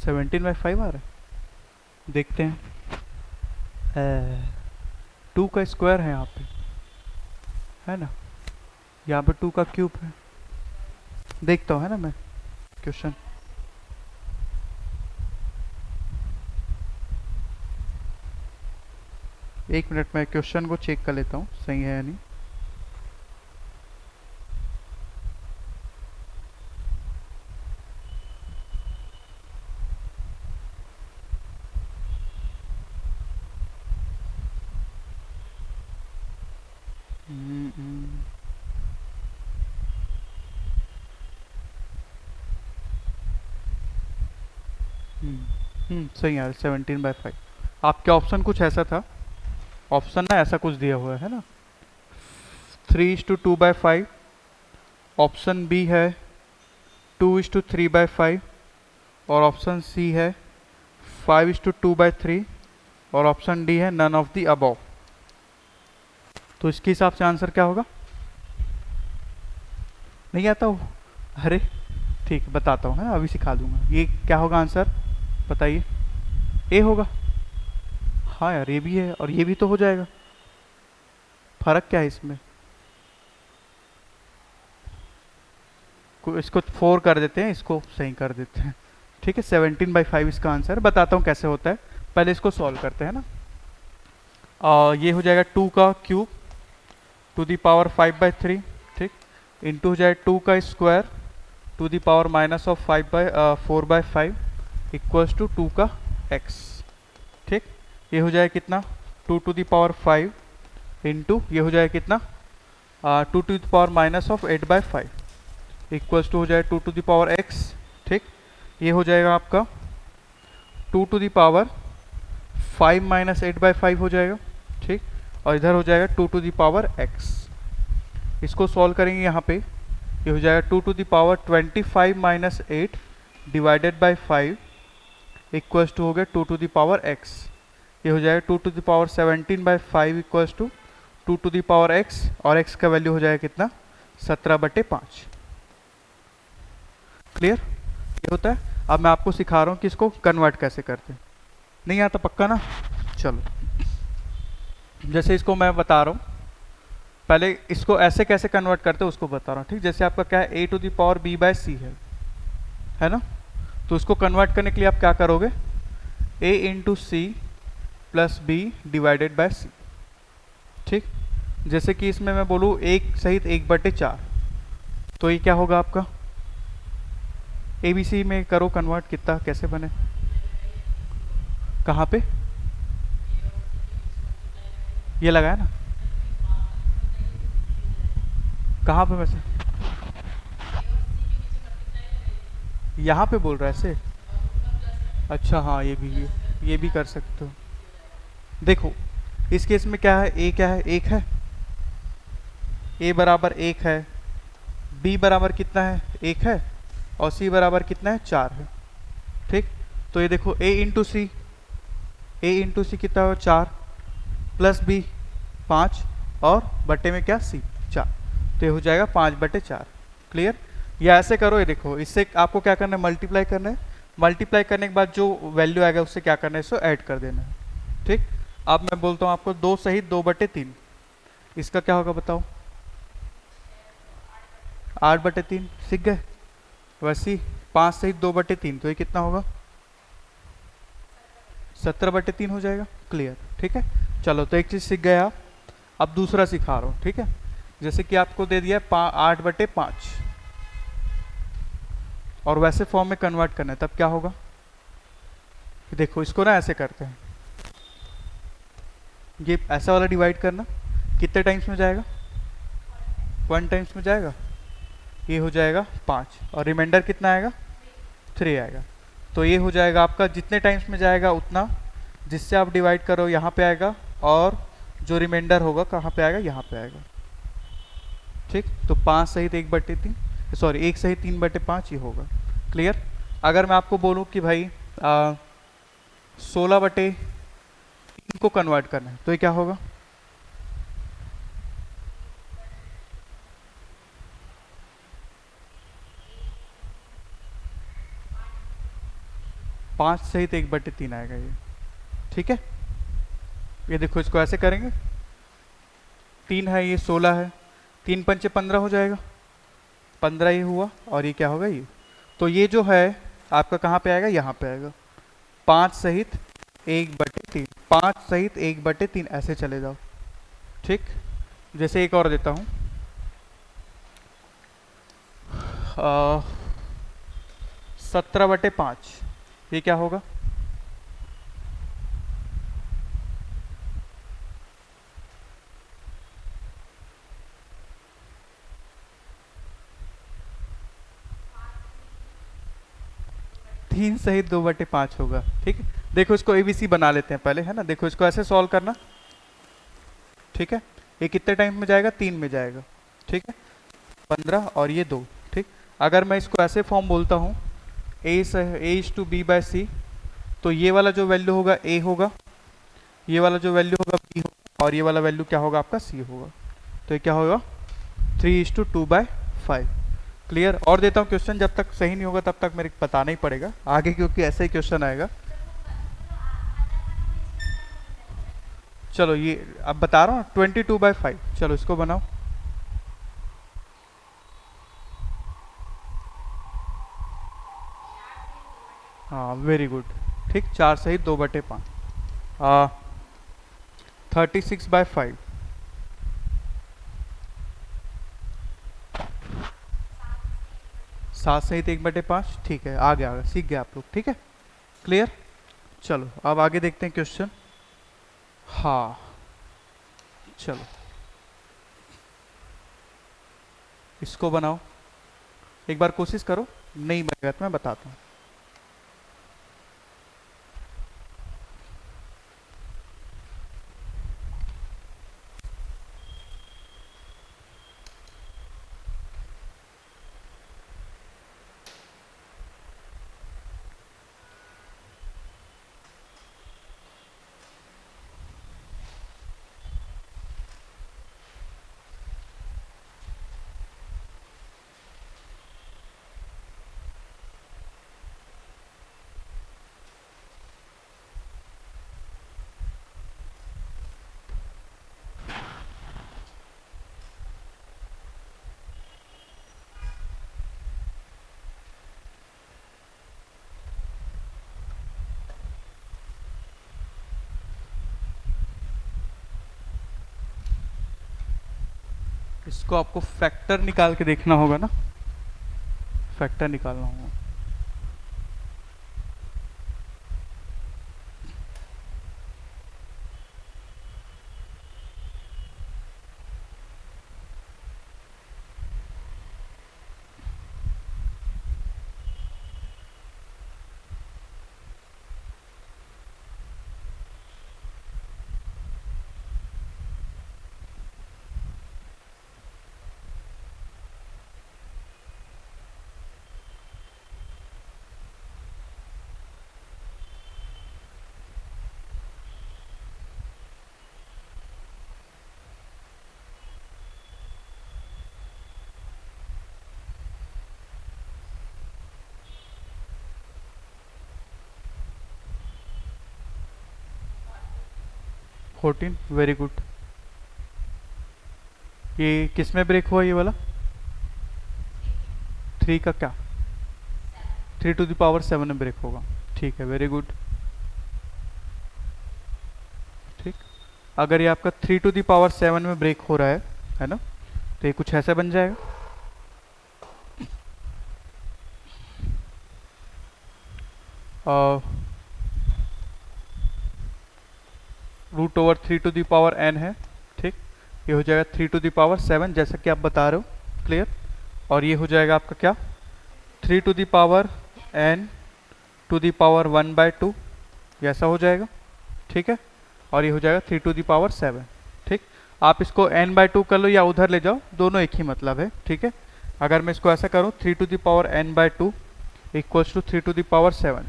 सेवनटीन बाई 5 आ रहा है, देखते हैं। 2 का स्क्वायर है यहाँ पे, है ना, यहाँ पे 2 का क्यूब है। देखता हूँ है ना मैं क्वेश्चन। एक मिनट में क्वेश्चन को चेक कर लेता हूँ सही है या नहीं। सही है, 17/5। आपके ऑप्शन कुछ ऐसा था, ऑप्शन ना ऐसा कुछ दिया हुआ है ना, 3:2/5। ऑप्शन बी है 2:3/5 और ऑप्शन सी है 5:2/3 और ऑप्शन डी है नन ऑफ द अबव। तो इसके हिसाब से आंसर क्या होगा? नहीं आता हो? अरे ठीक बताता हूँ, है ना, अभी सिखा दूंगा। ये क्या होगा आंसर बताइए? ए होगा। हाँ यार ये भी है और ये भी तो हो जाएगा, फर्क क्या है इसमें? इसको 4 कर देते हैं, इसको सही कर देते हैं। ठीक है, 17/5 इसका आंसर। बताता हूँ कैसे होता है, पहले इसको सॉल्व करते हैं ना। ये हो जाएगा 2 का क्यूब टू दी पावर 5/3, ठीक, इंटू हो जाएगा 2 का square to the power minus of 4/5 equals to 2 का x। ठीक, ये हो जाएगा कितना 2 टू दी पावर 5 इंटू ये हो जाएगा कितना 2 to the power minus of 8/5 equals to हो जाएगा 2 टू दी पावर x। ठीक, ये हो जाएगा आपका 2 टू दी पावर 5 माइनस 8/5 हो जाएगा। ठीक, और इधर हो जाएगा 2 टू दी पावर x। इसको सॉल्व करेंगे यहाँ पे, ये हो जाएगा 2 to the power 25 minus 8 divided by 5 equals to हो गया 2 टू दी पावर x। ये हो जाएगा 2 to the power 17/5 equals to 2 to the power x, और x का वैल्यू हो जाएगा कितना 17/5। क्लियर? ये होता है। अब मैं आपको सिखा रहा हूँ कि इसको कन्वर्ट कैसे करते हैं। नहीं आता पक्का ना? चलो, जैसे इसको मैं बता रहा हूँ, पहले इसको ऐसे कैसे कन्वर्ट करते हैं उसको बता रहा हूँ। ठीक, जैसे आपका क्या है a to the power b/c है ना, तो उसको कन्वर्ट करने के लिए आप क्या करोगे, a into C plus B divided by C. ठीक, जैसे कि इसमें मैं बोलूँ 1 सहित 1/4, तो ये क्या होगा आपका ABC में करो कन्वर्ट, कितना कैसे बने, कहाँ पे ये लगाया ना, कहाँ पे वैसे यहाँ पे बोल रहा है ऐसे? अच्छा हाँ, ये भी कर सकते हो। देखो इस केस में क्या है, a क्या है 1 है, a बराबर 1 है, b बराबर कितना है 1 है, और c बराबर कितना है 4 है। ठीक, तो ये देखो a इंटू सी कितना हो 4 प्लस b 5 और बटे में क्या c 4, तो ये हो जाएगा 5/4। क्लियर? या ऐसे करो, ये देखो इससे आपको क्या करना है, मल्टीप्लाई करना है, मल्टीप्लाई करने के बाद जो वैल्यू आएगा उससे क्या करना है, इसको ऐड कर देना है। ठीक, अब मैं बोलता हूँ आपको 2 सहित 2/3, इसका क्या होगा बताओ? 8/3, सीख गए? वैसे ही 5 सहित 2/3, तो ये कितना होगा? 17/3 हो जाएगा। क्लियर, ठीक है। चलो, तो एक चीज़ सीख गए आप। अब दूसरा सिखा रहा हूँ, ठीक है। जैसे कि आपको दे दिया 8/5 और वैसे फॉर्म में कन्वर्ट करना है, तब क्या होगा? देखो, इसको ना ऐसे करते हैं, ये ऐसा वाला डिवाइड करना, कितने टाइम्स में जाएगा? 1 टाइम्स में जाएगा। ये हो जाएगा 5 और रिमाइंडर कितना आएगा? 3 आएगा। तो ये हो जाएगा आपका, जितने टाइम्स में जाएगा उतना, जिससे आप डिवाइड करो यहाँ पे आएगा, और जो रिमाइंडर होगा कहाँ पे आएगा? यहाँ पे आएगा। ठीक, तो 5 सहित 1/3, सॉरी 1 सहित 3/5 ये होगा। क्लियर। अगर मैं आपको बोलूँ कि भाई 16/3 को कन्वर्ट करना है, तो ये क्या होगा? 5 सहित 1/3 आएगा ये। ठीक है, ये देखो, इसको ऐसे करेंगे, 3 है, ये 16 है, 3 पंचे 15 हो जाएगा, 15 ये हुआ, और ये क्या होगा? ये। तो ये जो है आपका कहाँ पे आएगा? यहाँ पे आएगा। 5 सहित 1/3, 5 सहित 1/3, ऐसे चले जाओ। ठीक, जैसे एक और देता हूँ, 17/5, ये क्या होगा? तीन सहित 2/5 होगा। ठीक है, देखो इसको एबीसी बना लेते हैं पहले, है ना। देखो, इसको ऐसे सॉल्व करना। ठीक है, ये कितने टाइम में जाएगा? 3 में जाएगा। ठीक है, 15 और ये 2। ठीक, अगर मैं इसको ऐसे फॉर्म बोलता हूँ, A/B/C, तो ये वाला जो वैल्यू होगा A होगा, ये वाला जो वैल्यू होगा B होगा, और ये वाला वैल्यू क्या होगा? आपका C होगा। तो ये क्या होगा? 3:2/5। क्लियर। और देता हूँ क्वेश्चन, जब तक सही नहीं होगा तब तक मेरे को बताना ही पड़ेगा आगे, क्योंकि ऐसा ही क्वेश्चन आएगा। चलो, ये अब बता रहा हूँ, 22/5। चलो, इसको बनाओ। हाँ, वेरी गुड। ठीक, 4 सहित 2/5। 36/5। 7 सहित 1/5। ठीक है, आ गया, सीख गए आप लोग। ठीक है, क्लियर। चलो, अब आगे देखते हैं क्वेश्चन। हाँ, चलो इसको बनाओ, एक बार कोशिश करो, नहीं बनेगा तो मैं बताता हूँ। इसको आपको फैक्टर निकाल के देखना होगा ना, फैक्टर निकालना होगा। 14, वेरी गुड। ये किस में ब्रेक हुआ ये वाला? 3 का क्या? 3⁻7 में ब्रेक होगा। ठीक है, वेरी गुड। ठीक, अगर ये आपका 3⁻7 में ब्रेक हो रहा है ना, तो ये कुछ ऐसा बन जाएगा। √3⁻n है। ठीक, ये हो जाएगा 3⁻7 जैसा कि आप बता रहे हो। क्लियर? और ये हो जाएगा आपका क्या? 3⁻n⁻1/2, ये ऐसा हो जाएगा। ठीक है, और ये हो जाएगा 3⁻7। ठीक, आप इसको n/2 कर लो या उधर ले जाओ, दोनों एक ही मतलब है। ठीक है, अगर मैं इसको ऐसा करूँ 3⁻n/2 इक्वल्स टू 3⁻7,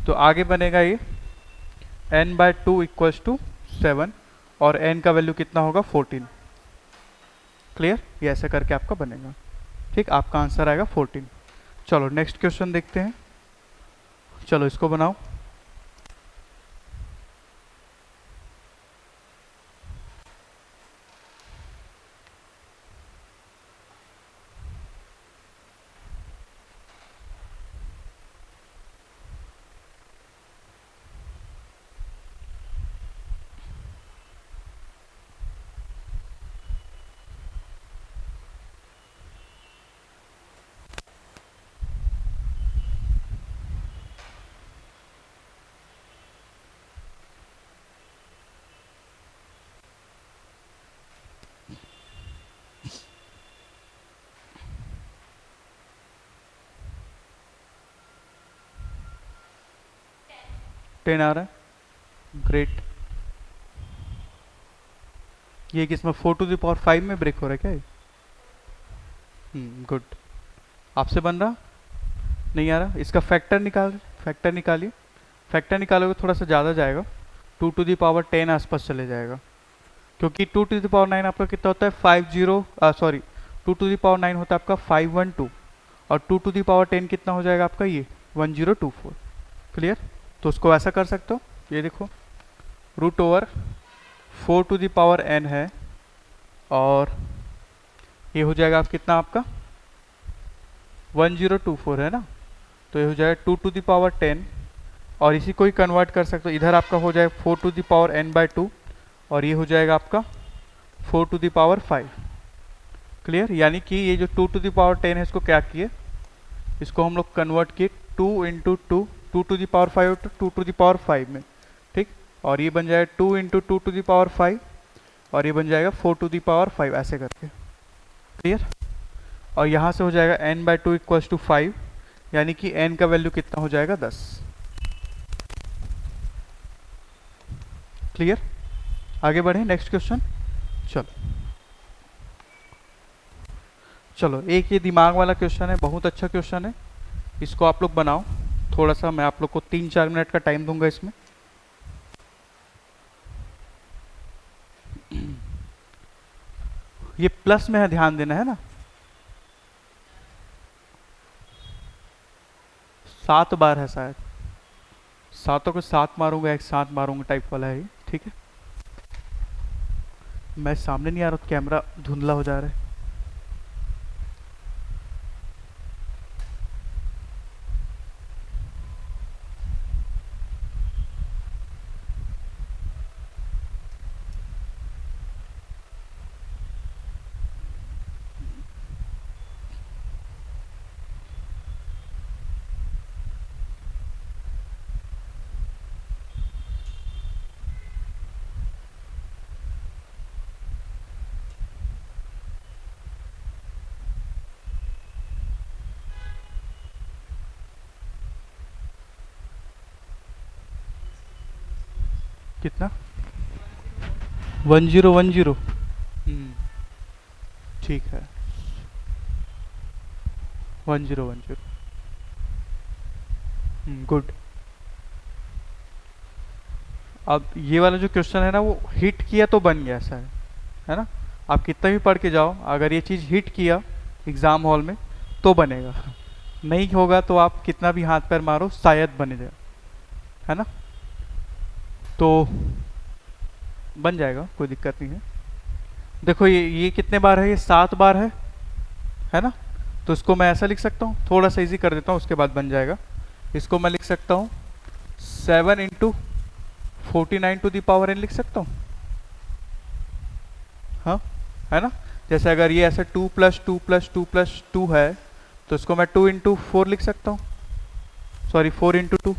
तो आगे बनेगा ये n/2 इक्वल्स टू 7 और n का वैल्यू कितना होगा? 14। क्लियर? ये ऐसा करके आपका बनेगा। ठीक, आपका आंसर आएगा 14। चलो नेक्स्ट क्वेश्चन देखते हैं। चलो इसको बनाओ। टेन आ रहा है, ग्रेट। ये किसमें 4⁵ में ब्रेक हो रहा है क्या? गुड। आपसे बन रहा? नहीं आ रहा? इसका फैक्टर निकालिए। फैक्टर निकालोगे थोड़ा सा ज़्यादा जाएगा, 2⁻10 आसपास चले जाएगा, क्योंकि 2⁻9 आपका कितना होता है? 2⁻9 होता है आपका 512, और 2⁻10 कितना हो जाएगा आपका? ये 1024। क्लियर? तो उसको ऐसा कर सकते हो, ये देखो √4⁴n है, और ये हो जाएगा आप कितना आपका 1024 है ना, तो ये हो जाएगा 2⁻10, और इसी को ही कन्वर्ट कर सकते हो, इधर आपका हो जाएगा 4⁻n/2, और ये हो जाएगा आपका 4⁵। क्लियर? यानी कि ये जो 2⁻10 है इसको क्या किए, इसको हम लोग कन्वर्ट किए 2 × 2, 2⁵ 2⁵ में। ठीक, और ये बन जाएगा 2 × 2⁵, और ये बन जाएगा 4⁵, ऐसे करके। क्लियर? और यहाँ से हो जाएगा n/2 इक्वल्स टू 5, यानी कि n का वैल्यू कितना हो जाएगा? 10। क्लियर? आगे बढ़े नेक्स्ट क्वेश्चन। चलो एक ये दिमाग वाला क्वेश्चन है, बहुत अच्छा क्वेश्चन है, इसको आप लोग बनाओ। थोड़ा सा मैं आप लोग को 3-4 मिनट का टाइम दूंगा इसमें। ये प्लस में है, ध्यान देना है ना। 7 बार है शायद, सातों को 7 मारूंगा, एक साथ मारूंगा टाइप वाला है ये। ठीक है, मैं सामने नहीं आ रहा, कैमरा धुंधला हो जा रहा है। कितना? 1010। ठीक है, 1010। गुड। अब ये वाला जो क्वेश्चन है ना, वो हिट किया तो बन गया, ऐसा है ना। आप कितना भी पढ़ के जाओ, अगर ये चीज़ हिट किया एग्ज़ाम हॉल में तो बनेगा, नहीं होगा तो आप कितना भी हाथ पैर मारो शायद बने जाए, है ना। तो बन जाएगा, कोई दिक्कत नहीं है। देखो ये कितने बार है, ये 7 बार है ना। तो इसको मैं ऐसा लिख सकता हूँ, थोड़ा सा इजी कर देता हूँ, उसके बाद बन जाएगा। इसको मैं लिख सकता हूँ 7 into 49 to the power n लिख सकता हूँ, हाँ है ना। जैसे अगर ये ऐसे 2 प्लस 2 प्लस 2 प्लस 2 है, तो इसको मैं 2 इंटू 4 लिख सकता हूँ, सॉरी 4 इंटू 2।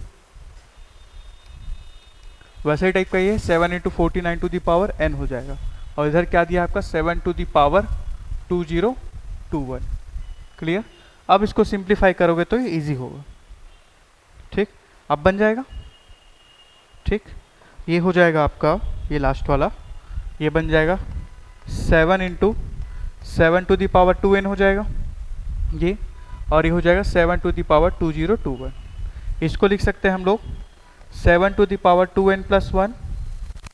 वैसे ही टाइप का ये 7 into 49 to the power n हो जाएगा। और इधर क्या दिया आपका 7 टू द पावर 2021। क्लियर। अब इसको सिंप्लीफाई करोगे तो ये इजी होगा, ठीक। अब बन जाएगा, ठीक। ये हो जाएगा आपका, ये लास्ट वाला, ये बन जाएगा 7 into 7 to the power 2n हो जाएगा ये, और ये हो जाएगा 7 टू द पावर 2021। इसको लिख सकते हैं हम लोग 7 to the power 2n plus 1,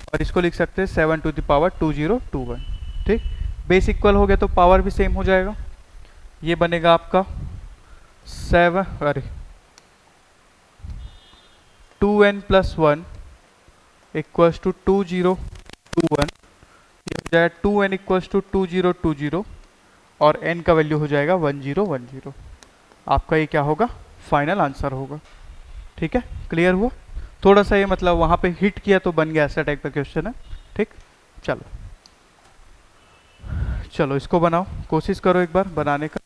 और इसको लिख सकते हैं 7 टू द पावर 2021, ठीक। बेस इक्वल हो गया तो पावर भी सेम हो जाएगा। ये बनेगा आपका 2n प्लस 1 इक्वल्स टू 2021। ये हो जाएगा 2n इक्वल्स टू 2020, और n का वैल्यू हो जाएगा 1010। आपका ये क्या होगा, फाइनल आंसर होगा, ठीक है। क्लियर हुआ। थोड़ा सा ये मतलब वहाँ पे हिट किया तो बन गया, ऐसा टाइप का क्वेश्चन है, ठीक। चलो चलो इसको बनाओ, कोशिश करो एक बार बनाने का।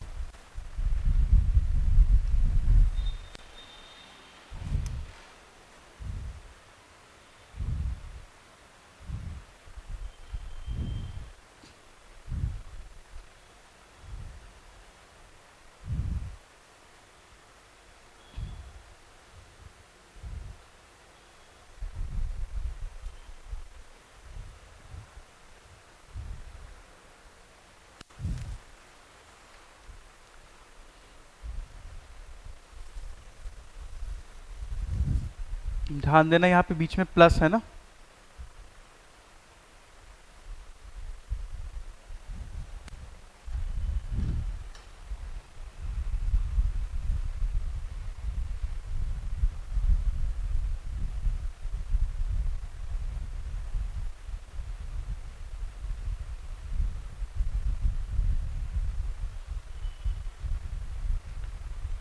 ध्यान देना यहाँ पे बीच में प्लस है ना,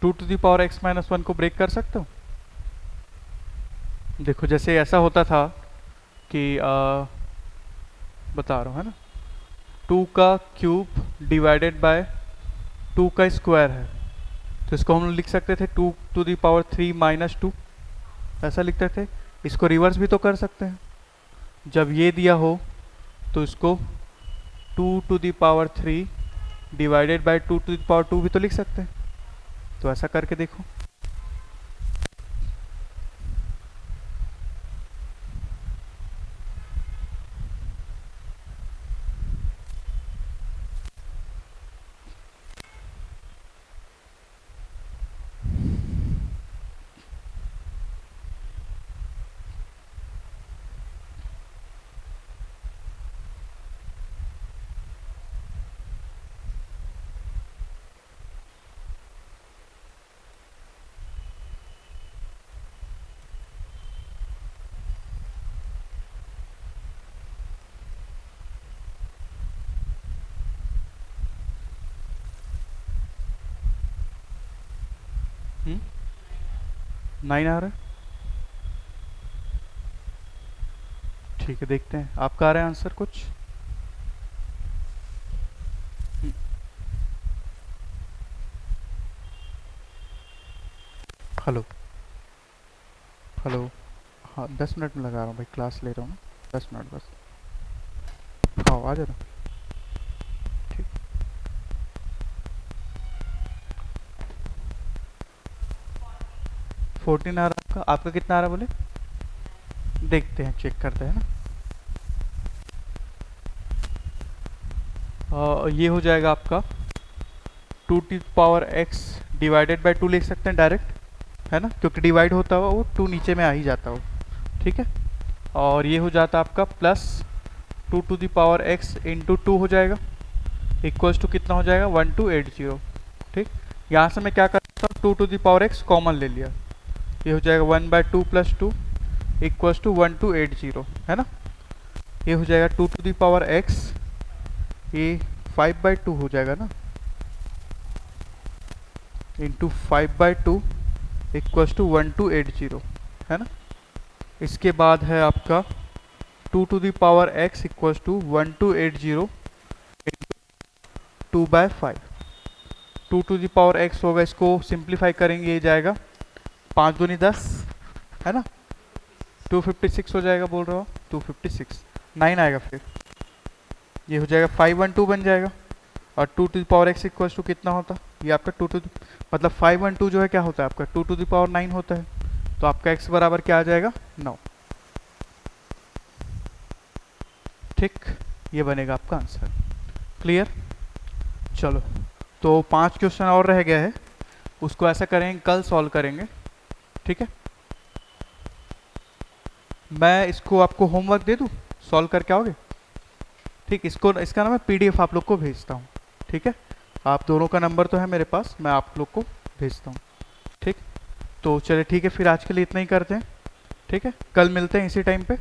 two to the power x minus 1 को ब्रेक कर सकते हो। देखो जैसे ऐसा होता था कि बता रहा हूँ है ना, 2 का क्यूब डिवाइडेड बाय 2 का स्क्वायर है, तो इसको हम लिख सकते थे 2 टू दी पावर 3 माइनस 2, ऐसा लिखते थे। इसको रिवर्स भी तो कर सकते हैं, जब ये दिया हो तो इसको 2 to the power 3 divided by 2 to the power 2 भी तो लिख सकते हैं। तो ऐसा करके देखो। हम्म, 9 आ रहा है, ठीक है। देखते हैं आपका आ रहा है आंसर कुछ। हेलो हेलो, हाँ 10 मिनट में लगा रहा हूँ भाई, क्लास ले रहा हूँ, 10 मिनट बस। हाँ आ जाना, ठीक। 14 आ रहा आपका, आपका कितना आ रहा बोले, देखते हैं चेक करते हैं ना। ये हो जाएगा आपका 2 to power x divided by 2 लिख सकते हैं डायरेक्ट, है ना, क्योंकि डिवाइड होता हुआ वो 2 नीचे में आ ही जाता हो, ठीक है। और ये हो जाता आपका plus 2 to the power x into 2 हो जाएगा, इक्वल्स टू कितना हो जाएगा 1280, ठीक। यहाँ से मैं क्या करता हूँ 2 to the power x common ले लिया, ये हो जाएगा 1/2 प्लस 2 इक्वल्स टू 1280, है ना। ये हो जाएगा 2 टू द पावर x, ये 5/2 हो जाएगा ना, इंटू 5/2 इक्वल्स टू 1280, है ना। इसके बाद है आपका 2 to the power x equals to 1280 2/5। 2 to the power x होगा, इसको सिंप्लीफाई करेंगे, ये जाएगा 5 दूनी 10, है ना, 256 हो जाएगा, बोल रहा हूँ 256, 9 आएगा, फिर ये हो जाएगा 512 बन जाएगा। और 2 to the power x equals to कितना होता, ये आपका 2 टू मतलब 512 जो है क्या होता है आपका 2 टू द पावर 9 होता है, तो आपका x बराबर क्या आ जाएगा 9। ठीक, ये बनेगा आपका आंसर। क्लियर। चलो, तो 5 क्वेश्चन और रह गया है, उसको ऐसा करेंगे कल सॉल्व करेंगे, ठीक है। मैं इसको आपको होमवर्क दे दूं, सॉल्व करके आओगे, ठीक। इसको, इसका ना मैं पीडीएफ आप लोग को भेजता हूँ, ठीक है। आप दोनों का नंबर तो है मेरे पास, मैं आप लोग को भेजता हूँ, ठीक। तो चलिए ठीक है, फिर आज के लिए इतना ही करते हैं, ठीक है। कल मिलते हैं इसी टाइम पे।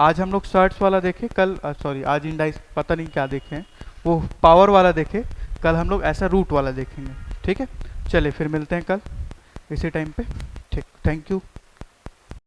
आज हम लोग सर्ट्स वाला देखें, कल सॉरी आज इंडाइस पता नहीं क्या देखे हैं, वो पावर वाला देखे, कल हम लोग ऐसा रूट वाला देखेंगे, ठीक है। चलिए फिर मिलते हैं कल इसी टाइम पे, ठीक। Thank you.